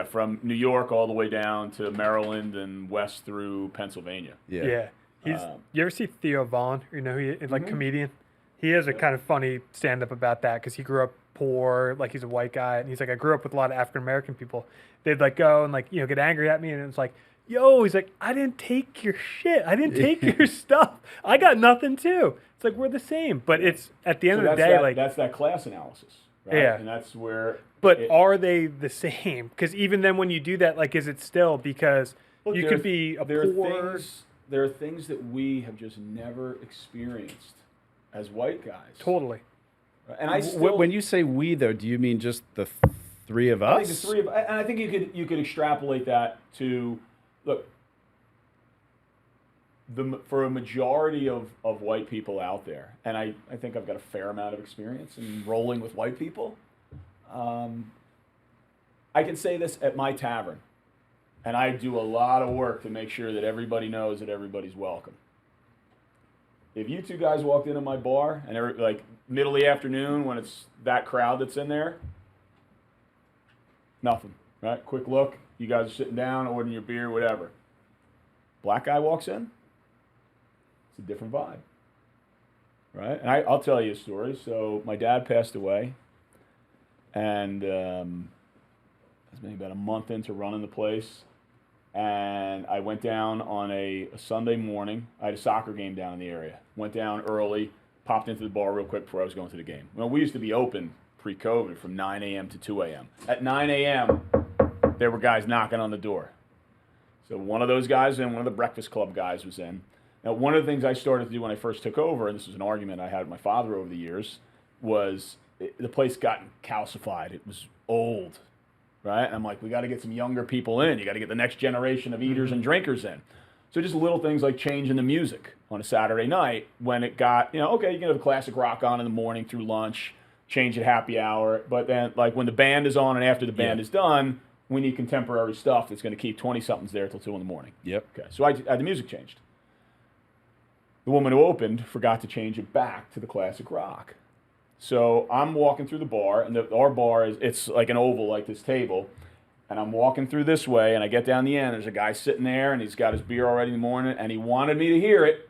From New York all the way down to Maryland and west through Pennsylvania. Yeah. You ever see Theo Vaughn? Who he is, like comedian? He has a kind of funny stand-up about that because he grew up poor, like he's a white guy, and he's like, I grew up with a lot of African American people. They'd like go and like get angry at me, and it's like, yo, he's like, I didn't take your shit. I didn't take your stuff. I got nothing too. It's like, we're the same. But it's at the end of the day, that's that class analysis, right? Yeah. And that's where. But are they the same? Because even then, when you do that, like, is it still because you could be a poor? There are things that we have just never experienced as white guys. Totally. And I still, when you say we, though, do you mean just the three of us? I think the three of, and I think you could extrapolate that to, look, for a majority of white people out there, and I think I've got a fair amount of experience in rolling with white people, I can say this at my tavern, and I do a lot of work to make sure that everybody knows that everybody's welcome. If you two guys walked into my bar, and like middle of the afternoon when it's that crowd that's in there, nothing, right? Quick look, you guys are sitting down, ordering your beer, whatever. Black guy walks in, it's a different vibe, right? And I'll tell you a story. So my dad passed away, and it was maybe about a month into running the place, and I went down on a Sunday morning. I had a soccer game down in the area. Went down early, popped into the bar real quick before I was going to the game. Well, we used to be open pre-COVID from 9 a.m. to 2 a.m. At 9 a.m., there were guys knocking on the door. So one of those guys in, one of the Breakfast Club guys was in. Now, one of the things I started to do when I first took over, and this was an argument I had with my father over the years, was the place got calcified. It was old, right? And I'm like, we got to get some younger people in. You got to get the next generation of eaters and drinkers in. So just little things like changing the music on a Saturday night when it got, okay, you can have a classic rock on in the morning through lunch, change at happy hour, but then like when the band is on and after the band is done, we need contemporary stuff that's going to keep 20-somethings there till 2 in the morning. Yep. Okay, so I had the music changed. The woman who opened forgot to change it back to the classic rock. So I'm walking through the bar, and our bar it's like an oval like this table, and I'm walking through this way, and I get down the end, there's a guy sitting there, and he's got his beer already in the morning, and he wanted me to hear it,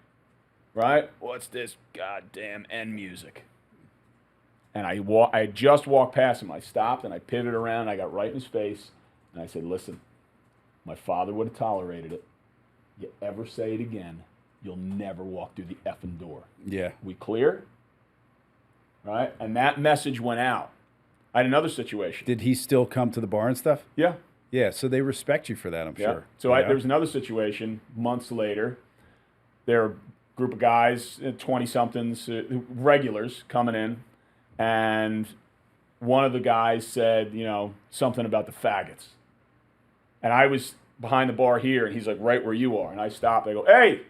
right? What's this goddamn end music? And I just walked past him. I stopped, and I pivoted around, and I got right in his face, and I said, listen, my father would have tolerated it. You ever say it again, you'll never walk through the effing door. Yeah. We clear? Right? And that message went out. I had another situation. Did he still come to the bar and stuff? Yeah. Yeah, so they respect you for that, I'm sure. So there was another situation months later. There were a group of guys, 20-somethings, regulars coming in, and one of the guys said, something about the faggots. And I was behind the bar here, and he's like right where you are. And I stopped. I go, hey,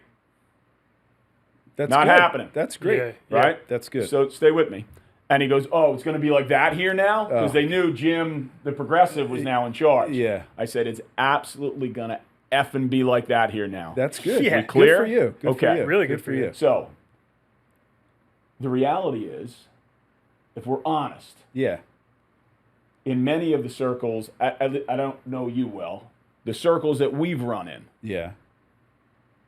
that's not good. happening. That's great. Yeah, right? That's good. So stay with me. And he goes, oh, it's going to be like that here now? Because they knew Jim, the progressive, was now in charge. Yeah. I said, it's absolutely going to effing be like that here now. That's good. Yeah. We clear? Good for you. Good Okay. for you. Really good for you. So the reality is, if we're honest, Yeah. in many of the circles, I don't know you well, the circles that we've run in, Yeah.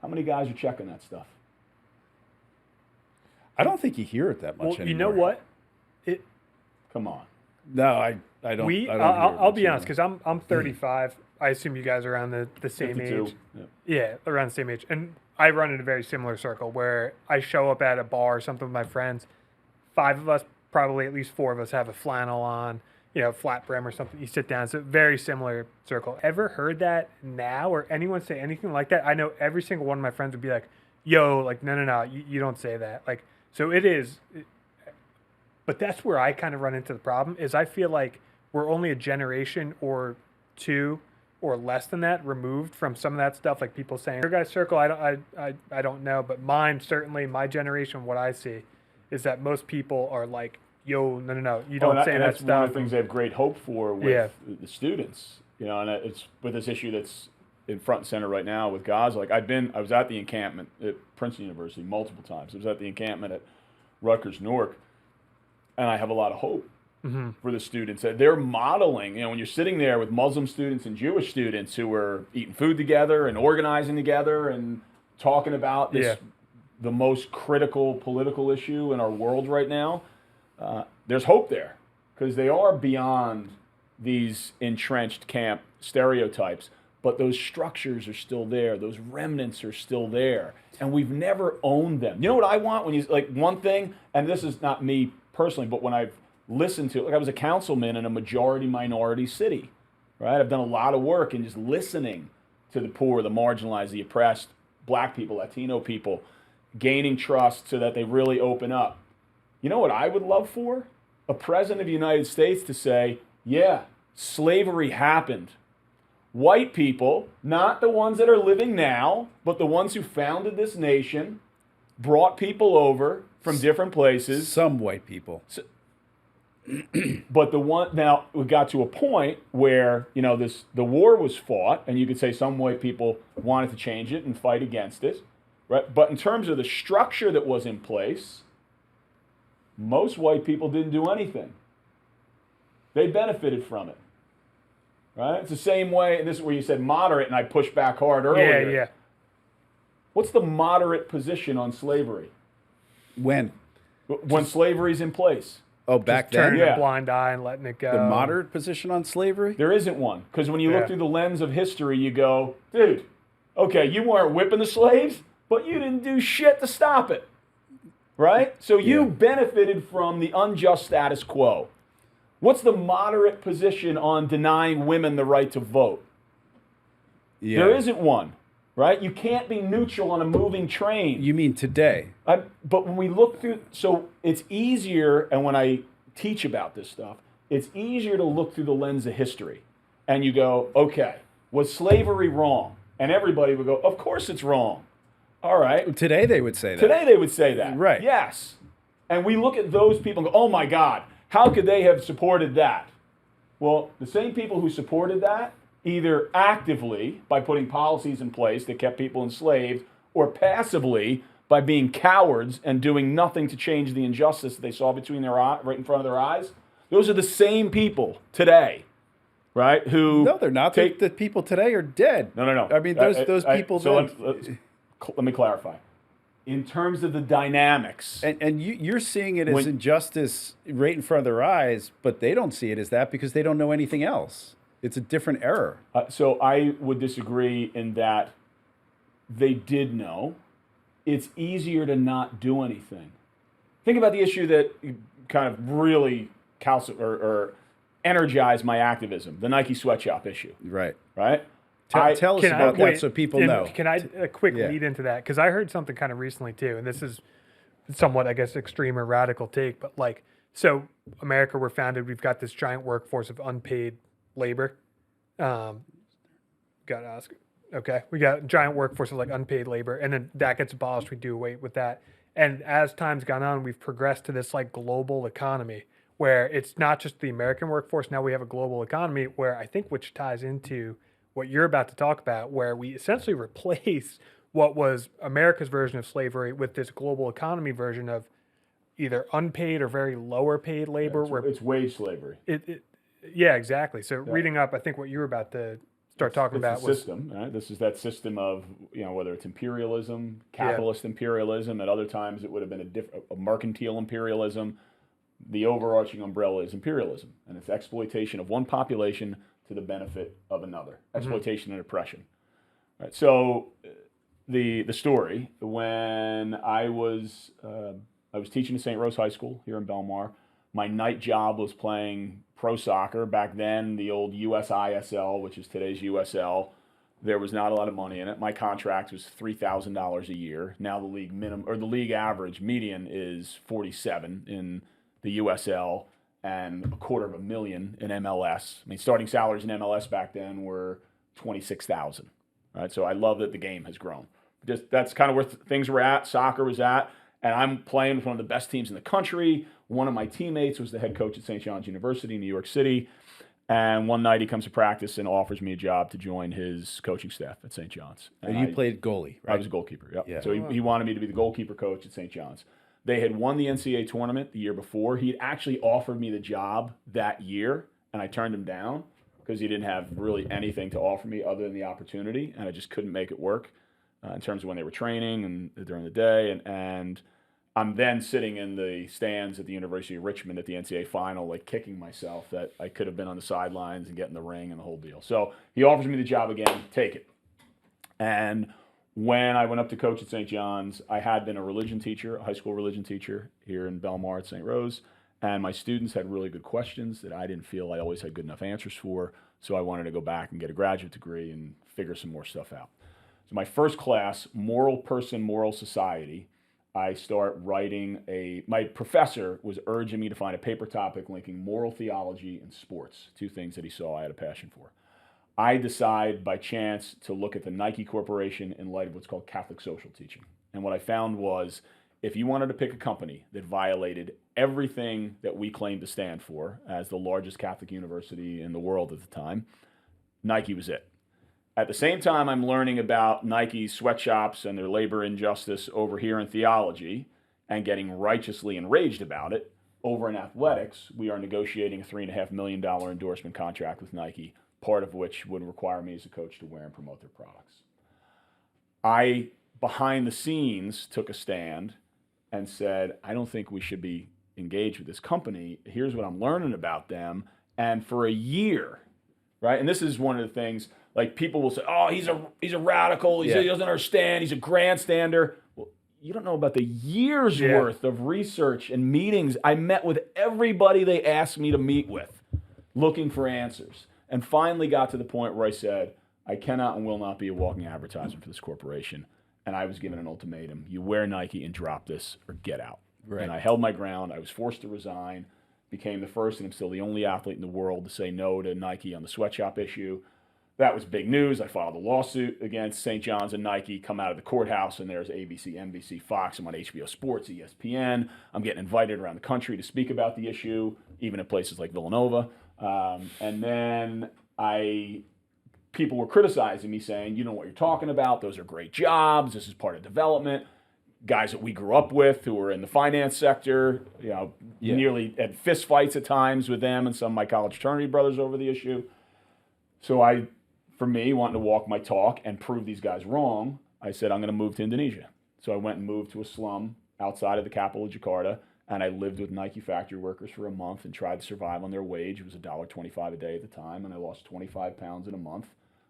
how many guys are checking that stuff? I don't think you hear it that much Well, anymore. you know what? Come on. No, I don't. I don't I'll be honest, because I'm 35. I assume you guys are around the same 52. age. Yeah. Yeah, around the same age. And I run in a very similar circle where I show up at a bar or something with my friends. 5 of us, probably at least 4 of us, have a flannel on, flat brim or something. You sit down. It's a very similar circle. Ever heard that now or anyone say anything like that? I know every single one of my friends would be like, yo, like, no, you don't say that. Like, so it is. But that's where I kind of run into the problem is I feel like we're only a generation or 2 or less than that removed from some of that stuff. Like people saying, your guys' circle, I don't know. But mine, certainly my generation, what I see is that most people are like, yo, no, you don't say that that's stuff. one of the things they have great hope for with the students. And it's with this issue that's in front and center right now with Gaza. Like I was at the encampment at Princeton University multiple times. I was at the encampment at Rutgers Newark. And I have a lot of hope for the students. They're modeling, when you're sitting there with Muslim students and Jewish students who are eating food together and organizing together and talking about this, the most critical political issue in our world right now, there's hope there because they are beyond these entrenched camp stereotypes. But those structures are still there. Those remnants are still there. And we've never owned them. You know what I want when you, like one thing, and this is not me personally, but when I've listened to, like I was a councilman in a majority-minority city, right? I've done a lot of work in just listening to the poor, the marginalized, the oppressed, black people, Latino people, gaining trust so that they really open up. You know what I would love for? A president of the United States to say, yeah, slavery happened. White people, not the ones that are living now, but the ones who founded this nation, brought people over from different places. Some white people. But now we got to a point where, the war was fought, and you could say some white people wanted to change it and fight against it, right? But in terms of the structure that was in place, most white people didn't do anything. They benefited from it, right? It's the same way, and this is where you said moderate, and I pushed back hard earlier. Yeah. What's the moderate position on slavery? When Slavery's in place. Oh, back Just turning then? a blind eye and letting it go. The moderate position on slavery? There isn't one. Because when you look through the lens of history, you go, dude, okay, you weren't whipping the slaves, but you didn't do shit to stop it. Right? So you benefited from the unjust status quo. What's the moderate position on denying women the right to vote? Yeah. There isn't one. Right? You can't be neutral on a moving train. You mean today? But when we look through, so it's easier, and when I teach about this stuff, it's easier to look through the lens of history. And you go, okay, was slavery wrong? And everybody would go, of course it's wrong. All right. Today they would say that. Today they would say that. Right. Yes. And we look at those people and go, oh my God, how could they have supported that? Well, the same people who supported that, either actively by putting policies in place that kept people enslaved, or passively by being cowards and doing nothing to change the injustice that they saw between their right in front of their eyes. Those are the same people today, right? Who No, they're not. The people today are dead. No. I mean, those people. So let me clarify. In terms of the dynamics, and you're seeing it as injustice right in front of their eyes, but they don't see it as that because they don't know anything else. It's a different error. So I would disagree in that they did know. It's easier to not do anything. Think about the issue that kind of really energized my activism, the Nike sweatshop issue. Right. Right? Tell us about that so people know. Can I a quick lead into that? Because I heard something kind of recently too, and this is somewhat, I guess, extreme or radical take, but so America, we're founded, we've got this giant workforce of unpaid labor. Got to ask. Okay, we got a giant workforce of unpaid labor, and then that gets abolished. We do away with that, and as time's gone on, we've progressed to this global economy where it's not just the American workforce. Now we have a global economy where I think, which ties into what you're about to talk about, where we essentially replace what was America's version of slavery with this global economy version of either unpaid or very lower paid labor. It's wage slavery. Yeah, exactly. So reading up, I think what you were about to start talking about was system. Right? This is that system of whether it's imperialism, capitalist imperialism. At other times, it would have been a mercantile imperialism. The overarching umbrella is imperialism, and it's exploitation of one population to the benefit of another. Exploitation and oppression. Right. So the story, when I was teaching at St. Rose High School here in Belmar. My night job was playing pro soccer. Back then, the old USISL, which is today's USL, there was not a lot of money in it. My contract was $3,000 a year. Now the league average median is 47 in the USL and $250,000 in MLS. I mean, starting salaries in MLS back then were $26,000. Right, so I love that the game has grown. That's kind of where things were at. Soccer was at. And I'm playing with one of the best teams in the country. One of my teammates was the head coach at St. John's University in New York City. And one night he comes to practice and offers me a job to join his coaching staff at St. John's. And you played goalie, right? I was a goalkeeper, yep. Yeah. So he wanted me to be the goalkeeper coach at St. John's. They had won the NCAA tournament the year before. He actually offered me the job that year, and I turned him down because he didn't have really anything to offer me other than the opportunity, and I just couldn't make it work in terms of when they were training and during the day. And I'm then sitting in the stands at the University of Richmond at the NCAA final, kicking myself that I could have been on the sidelines and get in the ring and the whole deal. So he offers me the job again, take it. And when I went up to coach at St. John's, I had been a religion teacher, a high school religion teacher here in Belmar at St. Rose, and my students had really good questions that I didn't feel I always had good enough answers for, so I wanted to go back and get a graduate degree and figure some more stuff out. So my first class, Moral Person, Moral Society, I start writing my professor was urging me to find a paper topic linking moral theology and sports, two things that he saw I had a passion for. I decide by chance to look at the Nike Corporation in light of what's called Catholic social teaching. And what I found was, if you wanted to pick a company that violated everything that we claim to stand for as the largest Catholic university in the world at the time, Nike was it. At the same time, I'm learning about Nike's sweatshops and their labor injustice over here in theology and getting righteously enraged about it. Over in athletics, we are negotiating a $3.5 million endorsement contract with Nike, part of which would require me as a coach to wear and promote their products. I, behind the scenes, took a stand and said, I don't think we should be engaged with this company. Here's what I'm learning about them. And for a year, right? And this is one of the things, like people will say, oh, he's a radical. He doesn't understand. He's a grandstander. Well, you don't know about the years worth of research and meetings. I met with everybody they asked me to meet with, looking for answers. And finally got to the point where I said, I cannot and will not be a walking advertisement for this corporation. And I was given an ultimatum. You wear Nike and drop this or get out. Right. And I held my ground. I was forced to resign, became the first, and I'm still the only athlete in the world to say no to Nike on the sweatshop issue. That was big news. I filed a lawsuit against St. John's and Nike, come out of the courthouse, and there's ABC, NBC, Fox. I'm on HBO Sports, ESPN. I'm getting invited around the country to speak about the issue, even at places like Villanova. And then people were criticizing me, saying, you know what you're talking about. Those are great jobs. This is part of development. Guys that we grew up with who were in the finance sector, nearly had fist fights at times with them and some of my college fraternity brothers over the issue. So for me, wanting to walk my talk and prove these guys wrong, I said, I'm going to move to Indonesia. So I went and moved to a slum outside of the capital of Jakarta, and I lived with Nike factory workers for a month and tried to survive on their wage. It was $1.25 a day at the time, and I lost 25 pounds in a month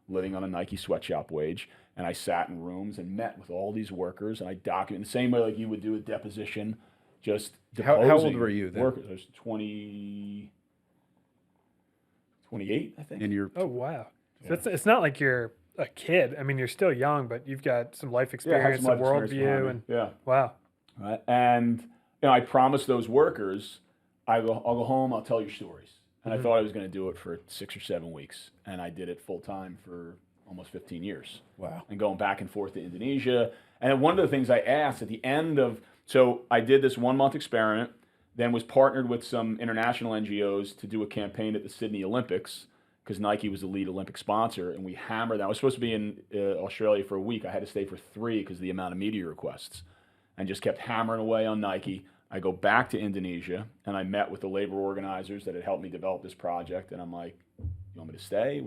living on a Nike sweatshop wage. And I sat in rooms and met with all these workers, and I documented the same way like you would do a deposition, just deposing. How old were you then? Workers. I was 28, I think. And you're Oh, wow. So it's not like you're a kid. I mean, you're still young, but you've got some life experience, some worldview, and wow. Right. And I promised those workers, I'll go home, I'll tell your stories. And I thought I was going to do it for 6 or 7 weeks, and I did it full time for almost 15 years. Wow. And going back and forth to Indonesia. And one of the things I asked at the end of, so I did this 1 month experiment, then was partnered with some international NGOs to do a campaign at the Sydney Olympics, because Nike was the lead Olympic sponsor, and we hammered that. I was supposed to be in Australia for a week. I had to stay for 3 because of the amount of media requests, and just kept hammering away on Nike. I go back to Indonesia, and I met with the labor organizers that had helped me develop this project, and I'm like, you want me to stay?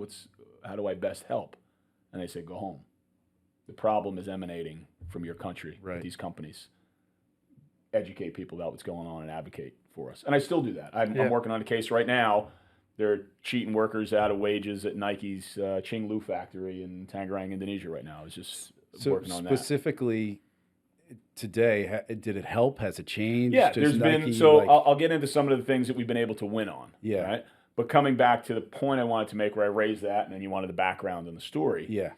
How do I best help? And they said, go home. The problem is emanating from your country, right. These companies. Educate people about what's going on and advocate for us. And I still do that. I'm working on a case right now. They're cheating workers out of wages at Nike's Chinglu factory in Tangerang, Indonesia right now. I was just working on that. Specifically today, did it help? Has it changed? Yeah, there's been, I'll get into some of the things that we've been able to win on. Yeah. Right? But coming back to the point I wanted to make where I raised that, and then you wanted the background and the story. Yeah.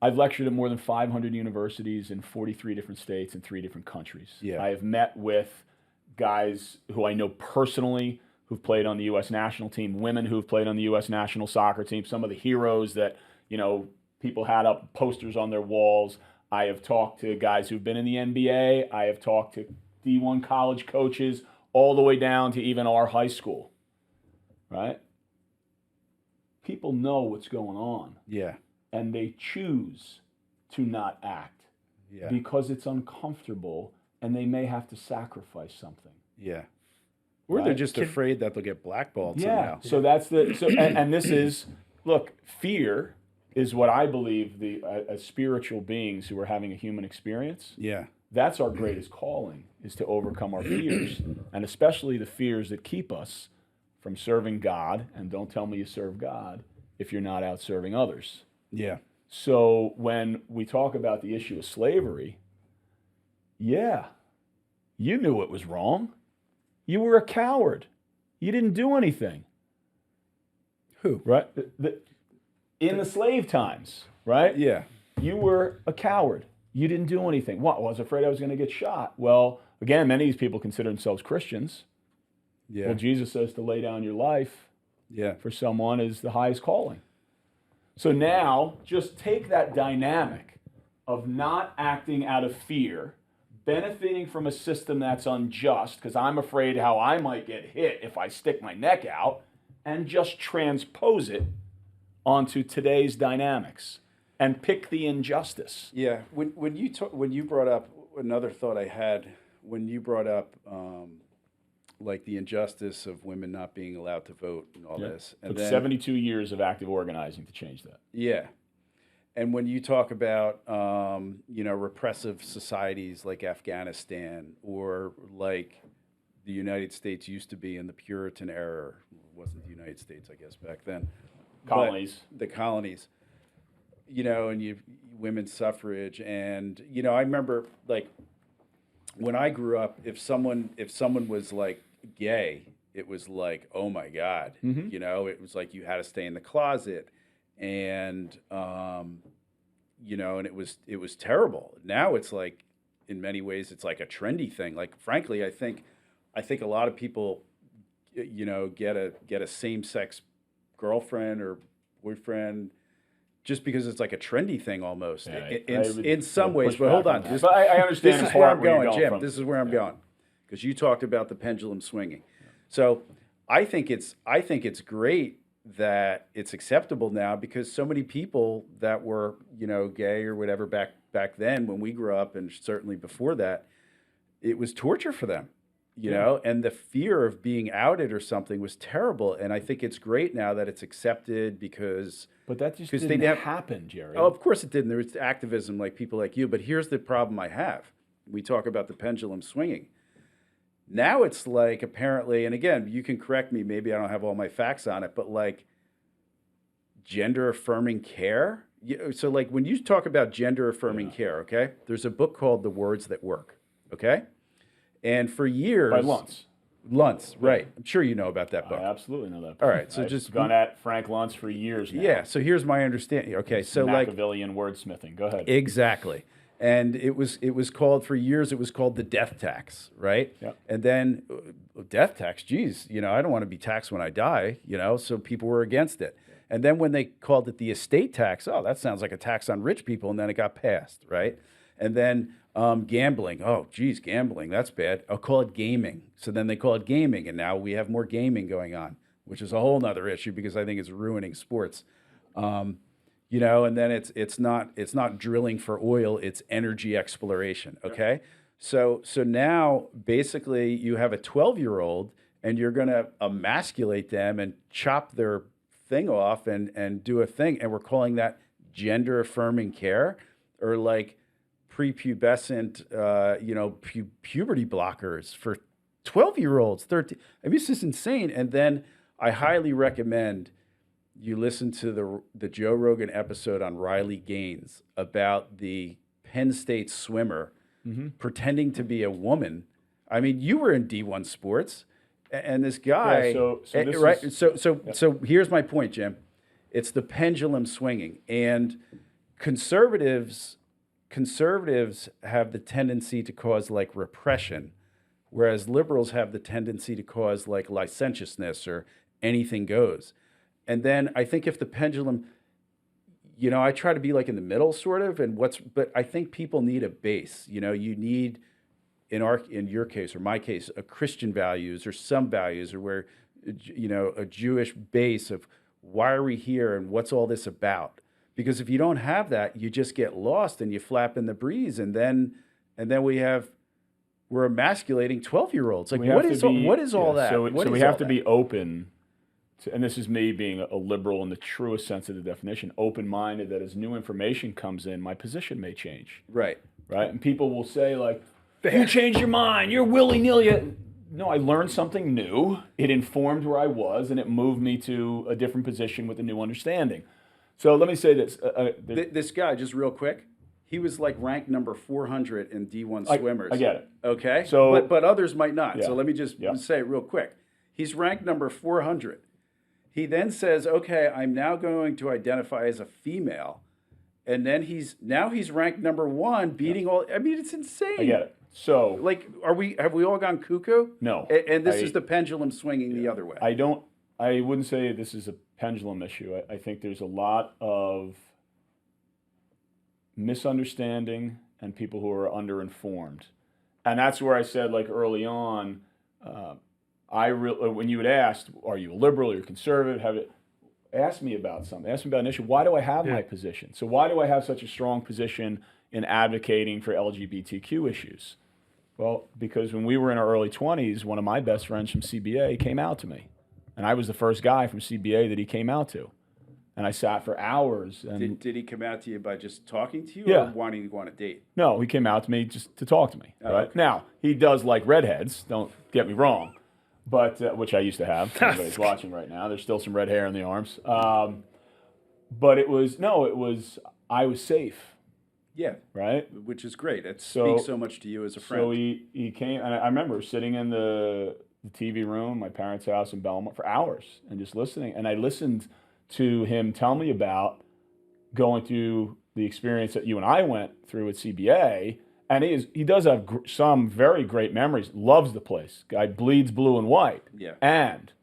I've lectured at more than 500 universities in 43 different states and 3 different countries. Yeah. I have met with guys who I know personally who've played on the U.S. national team, women who've played on the U.S. national soccer team, some of the heroes that, people had up posters on their walls. I have talked to guys who've been in the NBA. I have talked to D1 college coaches all the way down to even our high school, right? People know what's going on. Yeah. And they choose to not act because it's uncomfortable and they may have to sacrifice something. Yeah. Or they're just afraid that they'll get blackballed somehow. So that's and this is, look, fear is what I believe as spiritual beings who are having a human experience. Yeah. That's our greatest calling, is to overcome our fears, and especially the fears that keep us from serving God. And don't tell me you serve God if you're not out serving others. Yeah. So when we talk about the issue of slavery, you knew it was wrong. You were a coward. You didn't do anything. Who? Right? In the slave times, right? Yeah. You were a coward. You didn't do anything. What? Well, I was afraid I was going to get shot. Well, again, many of these people consider themselves Christians. Yeah. Well, Jesus says to lay down your life for someone is the highest calling. So now, just take that dynamic of not acting out of fear, benefiting from a system that's unjust, because I'm afraid how I might get hit if I stick my neck out, and just transpose it onto today's dynamics and pick the injustice. Yeah. When you brought up another thought I had, when you brought up like the injustice of women not being allowed to vote and all this. And Took then, 72 years of active organizing to change that. Yeah. And when you talk about, repressive societies like Afghanistan or like the United States used to be in the Puritan era, it wasn't the United States, I guess, back then. Colonies. But the colonies, and women's suffrage. And, I remember like when I grew up, if someone was like gay, it was like, oh my God, it was like you had to stay in the closet. And and it was terrible. Now it's like, in many ways, it's like a trendy thing. Like, frankly, I think a lot of people, get a same-sex girlfriend or boyfriend just because it's like a trendy thing almost. Yeah, in some ways. But hold on, but I understand. This is where I'm going, Jim. This is where I'm going, because you talked about the pendulum swinging. So I think it's great that it's acceptable now, because so many people that were, gay or whatever back then when we grew up, and certainly before that, it was torture for them, and the fear of being outed or something was terrible. And I think it's great now that it's accepted because... But that just didn't happen, Jerry. Oh, of course it didn't. There was activism like people like you. But here's the problem I have. We talk about the pendulum swinging. Now it's like, apparently, and again, you can correct me, maybe I don't have all my facts on it, but like gender affirming care. So like when you talk about gender affirming care, okay, there's a book called The Words That Work, okay? And for years... By Luntz, right. I'm sure you know about that book. I absolutely know that book. All right, so I've gone at Frank Luntz for years now. Yeah, so here's my understanding. Okay, so like... Machiavellian wordsmithing. Go ahead. Exactly. And it was called, for years, it was called the death tax, right? Yep. And then death tax, geez, I don't want to be taxed when I die, so people were against it. And then when they called it the estate tax, oh, that sounds like a tax on rich people, and then it got passed, right? And then gambling, oh, geez, gambling, that's bad. I'll call it gaming. So then they call it gaming, and now we have more gaming going on, which is a whole nother issue because I think it's ruining sports. And then it's not drilling for oil, it's energy exploration, okay? So now basically you have a 12-year-old and you're going to emasculate them and chop their thing off and do a thing, and we're calling that gender affirming care, or like prepubescent, puberty blockers for 12-year-olds, 13. I mean, this is insane. And then I highly recommend you listen to the Joe Rogan episode on Riley Gaines about the Penn State swimmer pretending to be a woman. I mean, you were in D1 sports, and this guy. So here's my point, Jim. It's the pendulum swinging, and conservatives have the tendency to cause like repression, whereas liberals have the tendency to cause like licentiousness or anything goes. And then I think if the pendulum, I try to be like in the middle sort of, but I think people need a base. You need, in your case or my case, a Christian values or some values, or where, a Jewish base of why are we here and what's all this about? Because if you don't have that, you just get lost and you flap in the breeze, and then we're emasculating 12-year-olds. Like what is all that? So we have to be open. And this is me being a liberal in the truest sense of the definition, open-minded, that as new information comes in, my position may change. Right. And people will say, like, you changed your mind, you're willy-nilly. No, I learned something new. It informed where I was, and it moved me to a different position with a new understanding. So let me say this. This guy, just real quick, he was like ranked number 400 in D1 swimmers. I get it. Okay? So, but others might not. Yeah. So let me just say it real quick. He's ranked number 400. He then says, okay, I'm now going to identify as a female, and then he's ranked number 1, beating all. I mean, it's insane. I get it. So, Like, have we all gone cuckoo? No. And this is the pendulum swinging the other way. I wouldn't say this is a pendulum issue. I think there's a lot of misunderstanding and people who are underinformed. And that's where I said, like, early on, when you had asked, are you a liberal or conservative, ask me about something. Ask me about an issue. Why do I have my position? So why do I have such a strong position in advocating for LGBTQ issues? Well, because when we were in our early 20s, one of my best friends from CBA came out to me. And I was the first guy from CBA that he came out to. And I sat for hours. And Did he come out to you by just talking to you Yeah. or wanting to go on a date? No, he came out to me just to talk to me. Oh, Right? okay. Now, he does like redheads, don't get me wrong, but which I used to have. Everybody's watching right now. There's still some red hair in the arms. But I was safe, Yeah, right? which is great. It So- speaks so much to you as a friend. So he came, and I remember sitting in the TV room, my parents' house in Belmar, for hours and just listening. And I listened to him tell me about going through the experience that you and I went through at CBA. And he does have some very great memories. Loves the place. Guy bleeds blue and white. Yeah. And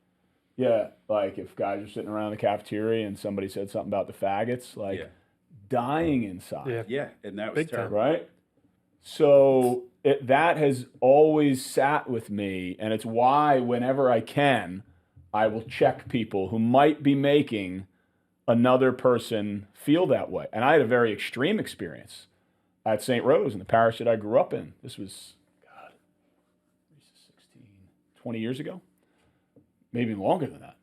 like if guys are sitting around the cafeteria and somebody said something about the faggots, like Yeah. dying inside. Yeah. Yeah, and that was Big time. terrible. Right? So that has always sat with me, and it's why whenever I can, I will check people who might be making another person feel that way. And I had a very extreme experience at St. Rose in the parish that I grew up in. This was, 20 years ago, maybe longer than that.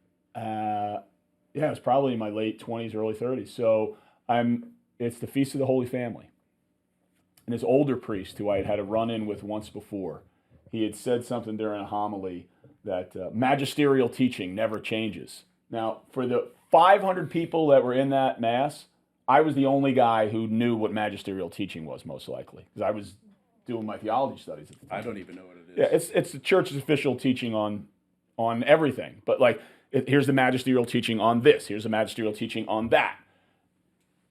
It was probably in my late 20s, early 30s. So it's the Feast of the Holy Family. And this older priest who I had had a run-in with once before, he had said something during a homily that magisterial teaching never changes. Now, for the 500 people that were in that mass, I was the only guy who knew what magisterial teaching was, most likely, because I was doing my theology studies at the time. I don't even know what it is. Yeah, it's the church's official teaching on everything. But like, here's the magisterial teaching on this. Here's the magisterial teaching on that.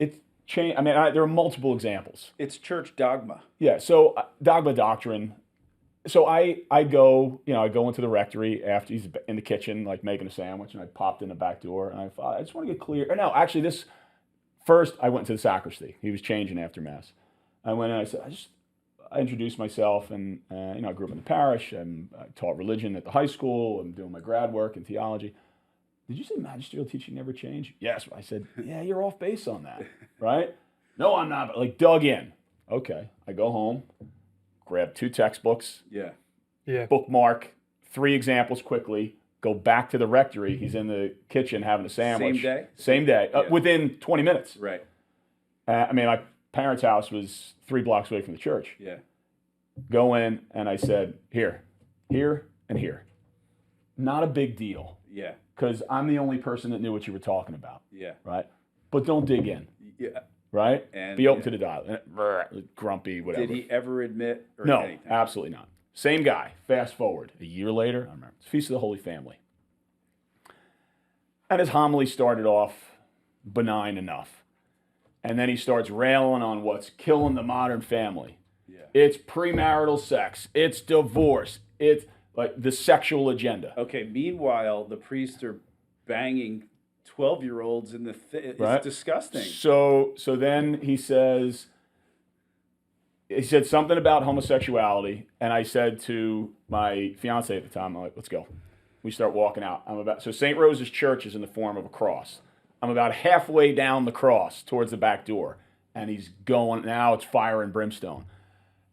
It's change. I mean, there are multiple examples. It's church dogma. Yeah. So dogma doctrine. So I go into the rectory after he's in the kitchen, like making a sandwich, and I popped in the back door, and I thought, I just want to get clear. Or no, actually, first I went to the sacristy. He was changing after mass. I went and I said, I introduced myself, and I grew up in the parish, and I taught religion at the high school. I'm doing my grad work in theology. Did you say magisterial teaching never changed? Yes. I said, yeah, you're off base on that, right? No, I'm not. But like dug in. Okay. I go home, grab 2 textbooks, Yeah. bookmark 3 examples quickly, go back to the rectory. He's in the kitchen having a sandwich. Same day? Same day. Yeah. Within 20 minutes. Right. My parents' house was 3 blocks away from the church. Yeah. Go in, and I said, here, and here. Not a big deal, Yeah. because I'm the only person that knew what you were talking about, Yeah. right? But don't dig in, Yeah. right? And- Be open yeah. to the dialogue. Grumpy, whatever. Did he ever admit or No, anything? absolutely not. Same guy. Fast forward. A year later, I remember. It's Feast of the Holy Family. And his homily started off benign enough. And then he starts railing on what's killing the modern family. Yeah. It's premarital sex. It's divorce. It's like the sexual agenda. Okay. Meanwhile, the priests are banging 12-year-olds in the. It's Right. disgusting. So then he said something about homosexuality, and I said to my fiance at the time, I'm like, let's go. We start walking out. So St. Rose's Church is in the form of a cross. I'm about halfway down the cross towards the back door, and he's going, now it's fire and brimstone.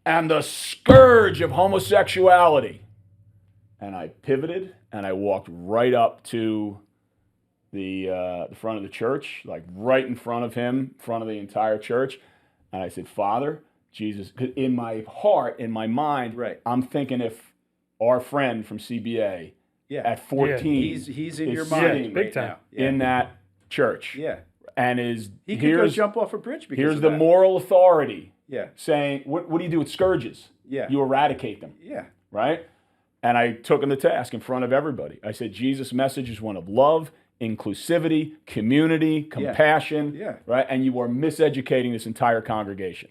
And the scourge of homosexuality. And I pivoted, and I walked right up to the front of the church, like right in front of him, in front of the entire church. And I said, Father, Jesus, 'cause in my heart, in my mind, Right. I'm thinking if our friend from CBA Yeah. at 14 He's in is your sitting mind big right time. now. Yeah. in that church Yeah. and He could go jump off a bridge because here's of the that. moral authority Yeah. saying, what do you do with scourges? Yeah. You eradicate them, Yeah. right? And I took him to task in front of everybody. I said, Jesus' message is one of love inclusivity, community, compassion, right? And you are miseducating this entire congregation,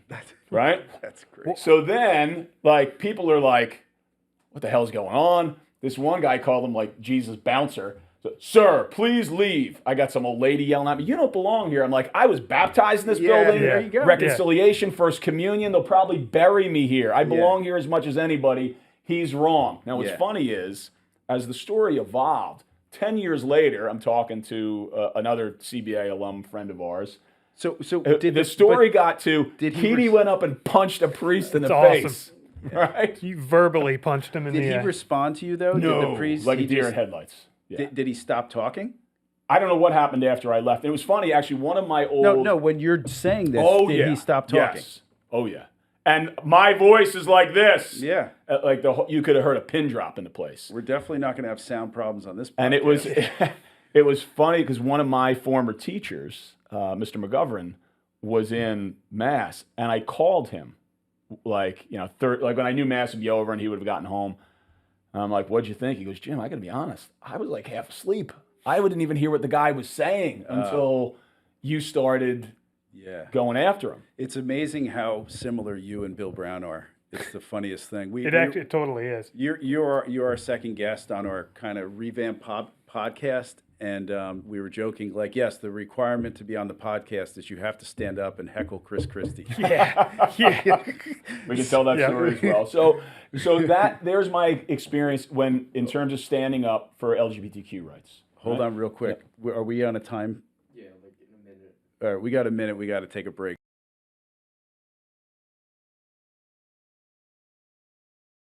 right? That's great. So then, like, people are like, what the hell's going on? This one guy called him, like, Jesus bouncer. So, sir, please leave. I got some old lady yelling at me, you don't belong here. I'm like, I was baptized in this building. There you go. Reconciliation, First Communion. They'll probably bury me here. I belong here as much as anybody. He's wrong. Now, what's funny is, as the story evolved, 10 years later, I'm talking to another CBA alum friend of ours. So Did Keady went up and punched a priest in the face. Right? You verbally punched him in the Did he respond to you, though? No, did the priest, like a deer in headlights. Yeah. Did he stop talking? I don't know what happened after I left. It was funny, actually, one of my old... No, when you're saying this, did he stop talking? Yes. Oh, yeah. And my voice is like this. Yeah. Like you could have heard a pin drop in the place. We're definitely not going to have sound problems on this podcast. And it was funny because one of my former teachers, Mr. McGovern, was in Mass, and I called him, like, you know, like when I knew Mass would be over and he would have gotten home. And I'm like, what'd you think? He goes, Jim, I got to be honest. I was like half asleep. I didn't even hear what the guy was saying until you started going after him. It's amazing how similar you and Bill Brown are. It's the funniest thing. It totally is. You're our second guest on our kind of revamped podcast, and we were joking, like, yes, the requirement to be on the podcast is you have to stand up and heckle Chris Christie. Yeah. We can tell that story as well. So there's my experience in terms of standing up for LGBTQ rights. Hold on real quick. Are we on a time? Yeah, like in a minute. All right, we got a minute. We got to take a break.